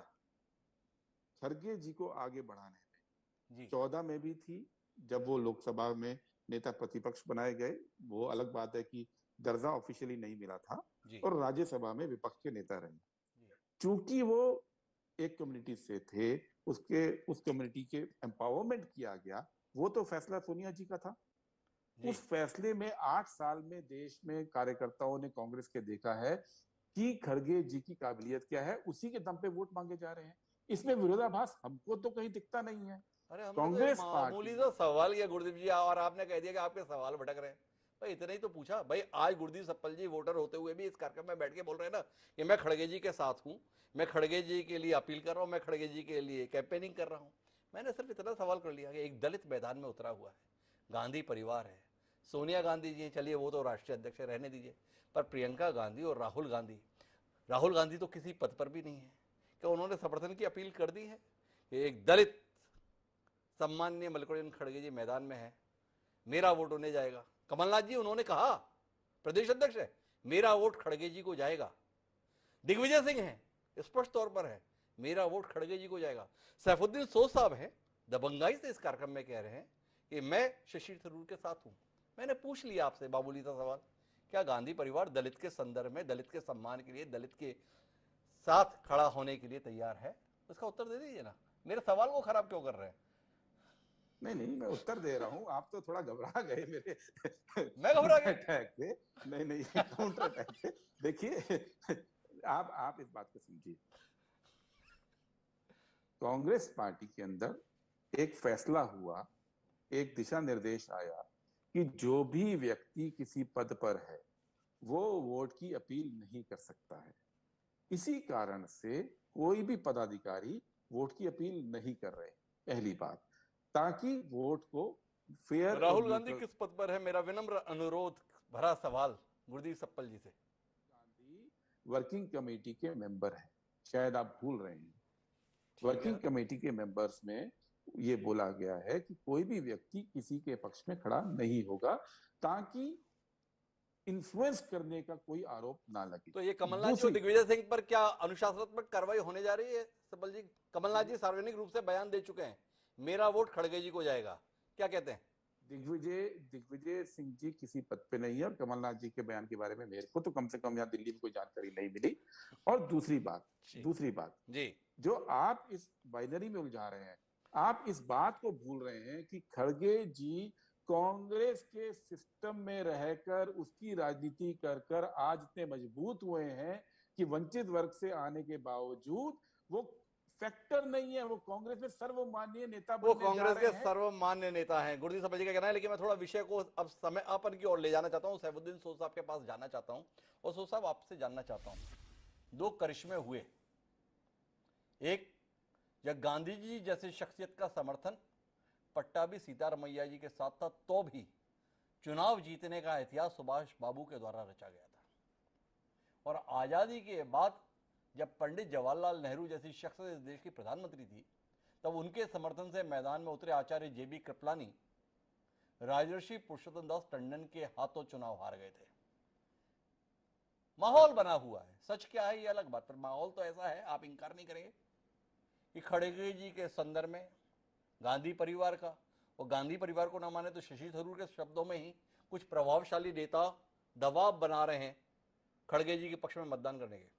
खड़गे जी को आगे बढ़ाने में जी 14 में भी थी, जब वो लोकसभा में नेता प्रतिपक्ष बनाए गए। वो अलग बात है कि दर्जा ऑफिशियली नहीं मिला था, जी और राज्यसभा में विपक्ष के नेता रहे। जी, चूंकि वो एक कम्युनिटी से थे, उस कम्युनिटी के एम्पावरमेंट किया गया, वो तो फैसला सोनिया जी का था। जी, उस फैसले में 8 साल में देश में कार्यकर्ताओं ने कांग्रेस के देखा है कि खड़गे जी की काबिलियत क्या है, उसी के दम पे वोट मांगे जा रहे हैं। इसमें विरोधाभास हमको तो कहीं दिखता नहीं है। अरे हमने कांग्रेस तो मामूली सा सवाल किया गुरदीप जी, और आपने कह दिया कि आपके सवाल भटक रहे हैं। भाई इतना ही तो पूछा। भाई आज गुरदीप सप्पल जी वोटर होते हुए भी इस कार्यक्रम में बैठ के बोल रहे हैं ना कि मैं खड़गे जी के साथ हूं, मैं खड़गे जी के लिए अपील कर रहा हूं, मैं खड़गे जी के लिए कैंपेनिंग कर रहा हूं। मैंने सिर्फ इतना सवाल कर लिया कि एक दलित मैदान में उतरा हुआ है, गांधी परिवार है, सोनिया गांधी जी, चलिए वो तो राष्ट्रीय अध्यक्ष रहने दीजिए, पर प्रियंका गांधी और राहुल गांधी तो किसी पद पर भी नहीं है। क्या उन्होंने समर्थन की अपील कर दी है कि एक दलित सम्माननीय मल्लिकार्जुन खड़गे जी मैदान में है, मेरा वोट उन्हें जाएगा? कमलनाथ जी उन्होंने कहा, प्रदेश अध्यक्ष है, मेरा वोट खड़गे जी को जाएगा। दिग्विजय सिंह है, स्पष्ट तौर पर है, मेरा वोट खड़गे जी को जाएगा। सैफुद्दीन सोज साहब हैं, दबंगाई से इस कार्यक्रम में कह रहे हैं कि मैं शशि थरूर के साथ हूं। मैंने पूछ लिया आपसे बाबूली का सवाल, क्या गांधी परिवार दलित के संदर्भ में, दलित के सम्मान के लिए, दलित के साथ खड़ा होने के लिए तैयार है? उसका उत्तर दे दीजिए ना, मेरे सवाल को खराब क्यों कर रहे हैं? नहीं नहीं, मैं उत्तर दे रहा हूँ। आप तो थोड़ा घबरा गए मेरे मैं घबरा गया? अटैक से। नहीं नहीं, काउंटर अटैक से। देखिए, आप इस बात को समझिए, कांग्रेस पार्टी के अंदर एक फैसला हुआ, एक दिशा निर्देश आया कि जो भी व्यक्ति किसी पद पर है वो वोट की अपील नहीं कर सकता है। इसी कारण से कोई भी पदाधिकारी वोट की अपील नहीं कर रहे, पहली बात, ताकि वोट को फेयर। राहुल गांधी किस पद पर है? मेरा विनम्र अनुरोध भरा सवाल गुरदीप सप्पल जी से। गांधी वर्किंग कमेटी के मेंबर हैं, शायद आप भूल रहे हैं। वर्किंग कमेटी के मेंबर्स में ये बोला गया है कि कोई भी व्यक्ति किसी के पक्ष में खड़ा नहीं होगा, ताकि इन्फ्लुएंस करने का कोई आरोप ना लगे। तो ये कमलनाथ जी और दिग्विजय सिंह पर क्या अनुशासनात्मक कार्रवाई होने जा रही है सप्पल जी? कमलनाथ जी सार्वजनिक रूप से बयान दे चुके हैं, मेरा वोट खड़गे जी को जाएगा, क्या कहते हैं? दिग्विजय सिंह जी किसी पद पे नहीं है, और कमलनाथ जी के बयान के बारे में मेरे को तो कम से कम यहाँ दिल्ली में कोई जानकारी नहीं मिली। और दूसरी बात जी, जो आप इस बाइनरी में उलझा रहे हैं, आप इस बात को भूल रहे हैं कि खड़गे जी कांग्रेस के सिस्टम में रहकर उसकी राजनीति कर कर आज इतने मजबूत हुए हैं कि वंचित वर्ग से आने के बावजूद वो फैक्टर नहीं है, वो कांग्रेस में सर्वमान्य नेता वो बनने जा कांग्रेस रहे के हैं। सर्वमान्य नेता हैं, गुरदीप सप्पल जी का कहना है। लेकिन मैं थोड़ा विषय को अब समय अपन की ओर ले जाना चाहता हूँ, सैफुद्दीन सोज साहब के पास जाना चाहता हूँ। और सोज साहब, आपसे जानना चाहता हूँ, दो करिश्मे हुए, एक जब गांधी जी जैसे शख्सियत का समर्थन पट्टाभी सीतारमैया जी के साथ था, तो भी चुनाव जीतने का इतिहास सुभाष बाबू के द्वारा रचा गया था। और आजादी के बाद जब पंडित जवाहरलाल नेहरू जैसी शख्सियत इस देश की प्रधानमंत्री थी, तब उनके समर्थन से मैदान में उतरे आचार्य जेबी कृपलानी राजर्षि पुरुषोत्तम दास टंडन के हाथों चुनाव हार गए थे। माहौल बना हुआ है, सच क्या है ये अलग बात, पर माहौल तो ऐसा है, आप इंकार नहीं करेंगे कि खड़गे जी के संदर्भ में गांधी परिवार का, और गांधी परिवार को ना माने तो शशि थरूर के शब्दों में ही कुछ प्रभावशाली नेता दबाव बना रहे हैं खड़गे जी के पक्ष में मतदान करने के।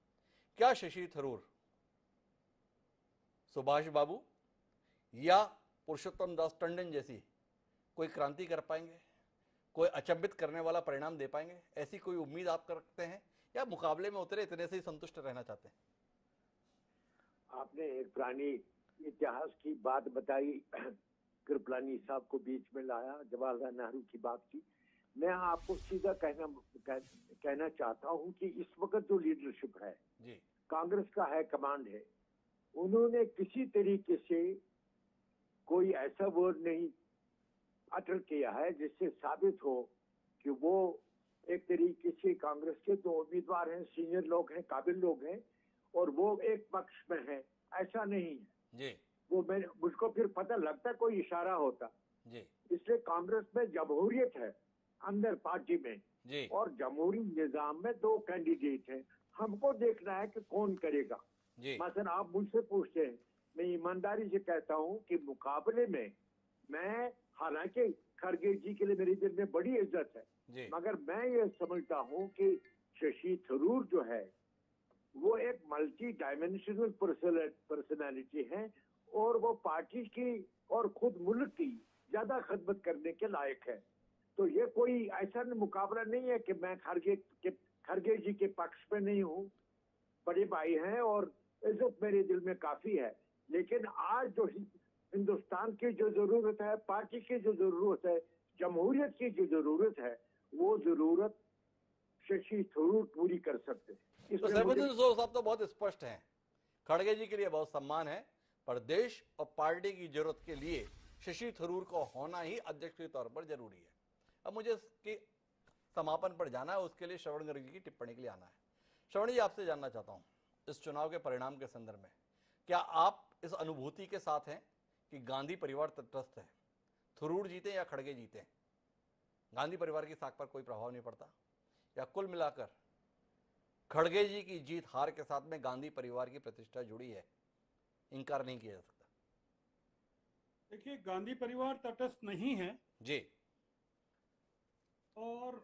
क्या शशि थरूर, सुभाष बाबू या पुरुषोत्तम दास टंडन जैसी कोई क्रांति कर पाएंगे, कोई अचंभित करने वाला परिणाम दे पाएंगे? ऐसी कोई उम्मीद आप करते हैं, या मुकाबले में उतरे इतने से ही संतुष्ट रहना चाहते हैं? आपने एक पुरानी इतिहास की बात बताई, कृपलानी साहब को बीच में लाया, जवाहरलाल नेहरू की बात की। मैं आपको सीधा कहना चाहता हूं कि इस वक्त जो लीडरशिप है जी, कांग्रेस का है, कमांड है, उन्होंने किसी तरीके से कोई ऐसा वर्ड नहीं अटल किया है जिससे साबित हो कि वो एक तरीके से कांग्रेस के जो उम्मीदवार हैं, सीनियर लोग हैं, काबिल लोग हैं, और वो एक पक्ष में है, ऐसा नहीं है जी, वो। मुझको फिर पता लगता कोई इशारा होता जी, इसलिए कांग्रेस में जमहूरियत है अंदर पार्टी में जी, और जमहूरी निजाम में दो कैंडिडेट हैं, हमको देखना है कि कौन करेगा। जी, मसलन आप मुझसे पूछते हैं, मैं ईमानदारी से कहता हूं कि मुकाबले में मैं, हालांकि खड़गे जी के लिए मेरे दिल में बड़ी इज्जत है, जी, मगर मैं ये समझता हूं कि शशि थरूर जो है वो एक मल्टी डायमेंशनल पर्सनालिटी है, और वो पार्टी की और खुद मुल्क की ज्यादा खदमत करने के लायक है। तो ये कोई ऐसा मुकाबला नहीं है कि मैं खड़गे जी के पक्ष में नहीं हूँ, बड़े भाई हैं और इज्जत मेरे दिल में काफी है। लेकिन आज जो हिंदुस्तान की जो जरूरत है, पार्टी की जो जरूरत है, जमहूरियत की जो जरूरत है, वो जरूरत शशि थरूर पूरी कर सकते हैं। तो सैफुद्दीन सोज साहब तो बहुत स्पष्ट हैं, खड़गे जी के लिए बहुत सम्मान है, पर देश और पार्टी की जरूरत के लिए शशि थरूर को होना ही अध्यक्ष के तौर पर जरूरी है। अब मुझे इसके समापन पर जाना है, उसके लिए श्रवण गर्ग जी की टिप्पणी के लिए आना है। श्रवण जी, आपसे जानना चाहता हूं, इस चुनाव के परिणाम के संदर्भ में क्या आप इस अनुभूति के साथ हैं कि गांधी परिवार तटस्थ है, थरूर जीते या खड़गे जीते, गांधी परिवार की साख पर कोई प्रभाव नहीं पड़ता, या कुल मिलाकर खड़गे जी की जीत हार के साथ में गांधी परिवार की प्रतिष्ठा जुड़ी है? इनकार नहीं किया जा सकता। देखिए, गांधी परिवार तटस्थ नहीं है, जी और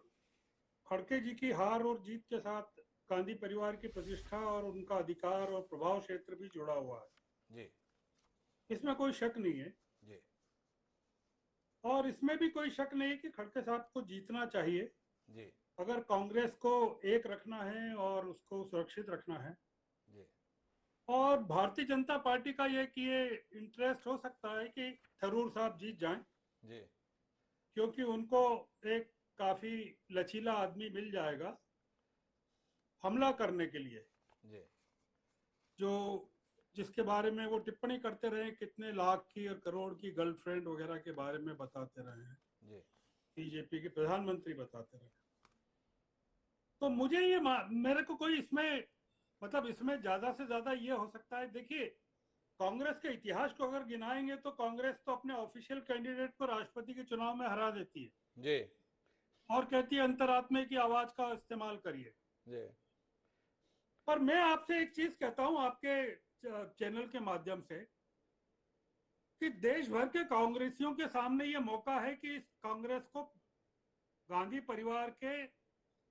खड़गे जी की हार और जीत के साथ गांधी परिवार की प्रतिष्ठा और उनका अधिकार और प्रभाव क्षेत्र भी जुड़ा हुआ है, जी इसमें कोई शक नहीं है। जी और इसमें भी कोई शक नहीं कि खड़गे साहब को जीतना चाहिए जी अगर कांग्रेस को एक रखना है और उसको सुरक्षित रखना है। जी और भारतीय जनता पार्टी का ये इंटरेस्ट हो सकता है कि थरूर साहब जीत जाएं, जी क्योंकि उनको एक काफी लचीला आदमी मिल जाएगा हमला करने के लिए, जी जो जिसके बारे में वो टिप्पणी करते रहे, कितने लाख की और करोड़ की गर्लफ्रेंड वगैरह के बारे में बताते रहे हैं, जी बीजेपी के प्रधानमंत्री बताते रहे। तो मुझे मेरे को कोई इसमें मतलब इसमें ज्यादा से ज्यादा ये हो सकता है। देखिए, कांग्रेस के इतिहास को अगर गिनाएंगे तो कांग्रेस तो अपने ऑफिशियल कैंडिडेट को राष्ट्रपति के चुनाव में हरा देती है जी और कहती है अंतरात्मा की आवाज का इस्तेमाल करिए। जी पर मैं आपसे एक चीज कहता हूं आपके चैनल के माध्यम से कि देश भर के कांग्रेसियों के सामने ये मौका है कि इस कांग्रेस को गांधी परिवार के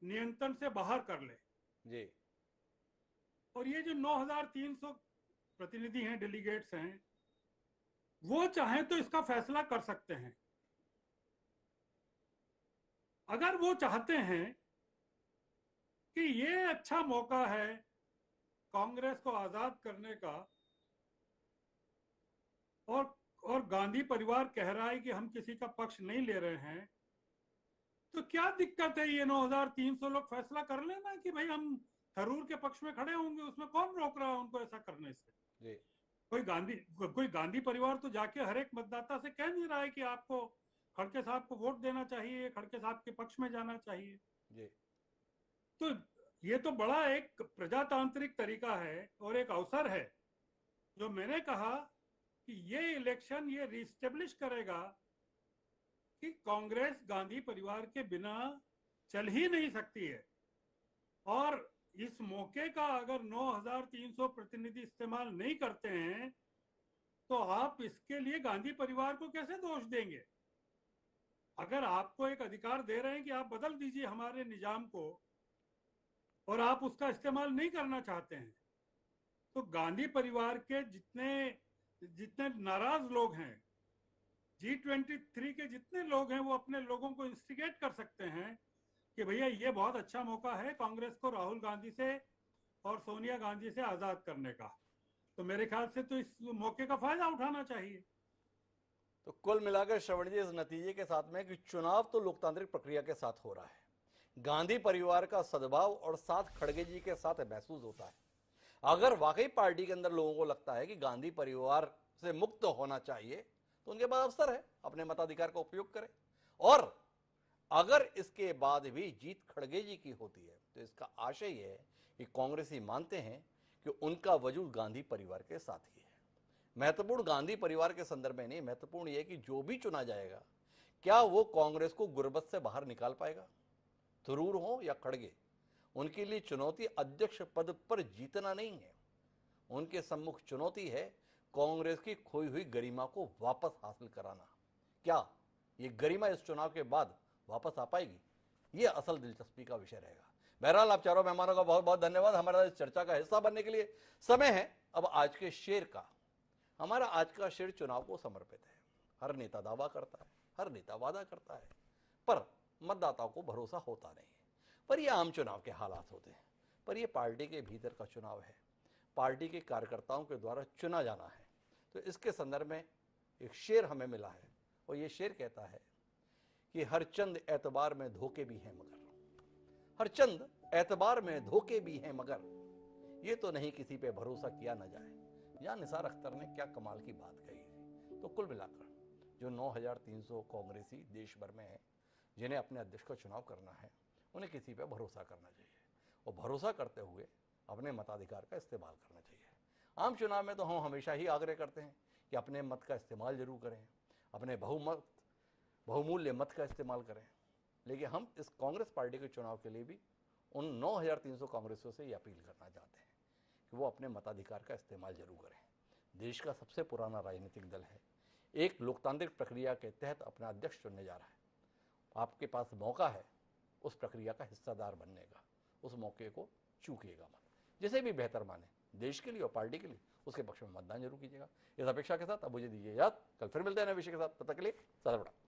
नियंत्रण से बाहर कर ले। जी और ये जो 9,300 प्रतिनिधि हैं, डेलीगेट्स हैं, वो चाहें तो इसका फैसला कर सकते हैं। अगर वो चाहते हैं कि ये अच्छा मौका है कांग्रेस को आजाद करने का, और गांधी परिवार कह रहा है कि हम किसी का पक्ष नहीं ले रहे हैं, तो क्या दिक्कत है ये 9,300 लोग फैसला कर लेना कि भाई हम थरूर के पक्ष में खड़े होंगे। उसमें कौन रोक रहा है उनको ऐसा करने से? जी कोई गांधी परिवार तो जाके हर एक मतदाता से कह नहीं रहा है कि आपको खड़गे साहब को वोट देना चाहिए, खड़गे साहब के पक्ष में जाना चाहिए। जी तो ये तो बड़ा एक प्रजातांत्रिक तरीका है और एक अवसर है, जो मैंने कहा कि ये इलेक्शन ये रिस्टेब्लिश करेगा कि कांग्रेस गांधी परिवार के बिना चल ही नहीं सकती है। और इस मौके का अगर 9,300 प्रतिनिधि इस्तेमाल नहीं करते हैं तो आप इसके लिए गांधी परिवार को कैसे दोष देंगे? अगर आपको एक अधिकार दे रहे हैं कि आप बदल दीजिए हमारे निजाम को और आप उसका इस्तेमाल नहीं करना चाहते हैं, तो गांधी परिवार के जितने जितने नाराज लोग हैं, G23 के जितने लोग हैं, वो अपने लोगों को इंस्टिगेट कर सकते हैं कि भैया ये बहुत अच्छा मौका है कांग्रेस को राहुल गांधी से और सोनिया गांधी से आजाद करने का। तो मेरे ख्याल से तो इस मौके का फायदा उठाना चाहिए। तो कुल मिलाकर श्रवण जी इस नतीजे के साथ में कि चुनाव तो लोकतांत्रिक प्रक्रिया के साथ हो रहा है, गांधी परिवार का सद्भाव और साथ खड़गे जी के साथ महसूस होता है। अगर वाकई पार्टी के अंदर लोगों को लगता है कि गांधी परिवार से मुक्त होना चाहिए तो उनके पास अवसर है, अपने मताधिकार का उपयोग करें। और अगर इसके बाद भी जीत खड़गे जी की होती है तो इसका आशय यह है कि कांग्रेसी मानते हैं कि उनका वजूद गांधी परिवार के साथ ही है। महत्वपूर्ण गांधी परिवार के संदर्भ में नहीं, महत्वपूर्ण यह कि जो भी चुना जाएगा क्या वो कांग्रेस को गुर्बत से बाहर निकाल पाएगा। थरूर हो या खड़गे, उनके लिए चुनौती अध्यक्ष पद पर जीतना नहीं है, उनके सम्मुख चुनौती है कांग्रेस की खोई हुई गरिमा को वापस हासिल कराना। क्या ये गरिमा इस चुनाव के बाद वापस आ पाएगी? ये असल दिलचस्पी का विषय रहेगा। बहरहाल आप चारों मेहमानों का बहुत बहुत धन्यवाद हमारा इस चर्चा का हिस्सा बनने के लिए। समय है अब आज के शेर का। हमारा आज का शेर चुनाव को समर्पित है। हर नेता दावा करता है, हर नेता वादा करता है, पर मतदाताओं को भरोसा होता नहीं है। पर यह आम चुनाव के हालात होते हैं, पर यह पार्टी के भीतर का चुनाव है, पार्टी के कार्यकर्ताओं के द्वारा चुना जाना है। तो इसके संदर्भ में एक शेर हमें मिला है और यह शेर कहता है कि हर चंद एतबार में धोखे भी हैं मगर, हर चंद एतबार में धोखे भी हैं मगर, ये तो नहीं किसी पे भरोसा किया न जाए। या निसार अख्तर ने क्या कमाल की बात कही थी। तो कुल मिलाकर जो 9,300 कांग्रेसी देश भर में हैं जिन्हें अपने अध्यक्ष का चुनाव करना है, उन्हें किसी पे भरोसा करना चाहिए और भरोसा करते हुए अपने मताधिकार का इस्तेमाल करना चाहिए। आम चुनाव में तो हम हमेशा ही आग्रह करते हैं कि अपने मत का इस्तेमाल जरूर करें, अपने बहुमूल्य मत का इस्तेमाल करें, लेकिन हम इस कांग्रेस पार्टी के चुनाव के लिए भी उन 9,300 कांग्रेसियों से ये अपील करना चाहते हैं कि वो अपने मताधिकार का इस्तेमाल जरूर करें। देश का सबसे पुराना राजनीतिक दल है, एक लोकतांत्रिक प्रक्रिया के तहत अपना अध्यक्ष चुनने जा रहा है। आपके पास मौका है उस प्रक्रिया का हिस्सेदार बनने का, उस मौके को चूकिएगा मत। जिसे भी बेहतर माने देश के लिए और पार्टी के लिए, उसके पक्ष में मतदान जरूर कीजिएगा। इस अपेक्षा के साथ अब मुझे दीजिए याद, कल फिर मिलते हैं नए विषय के साथ। तब तक के लिए सदा बड़ा।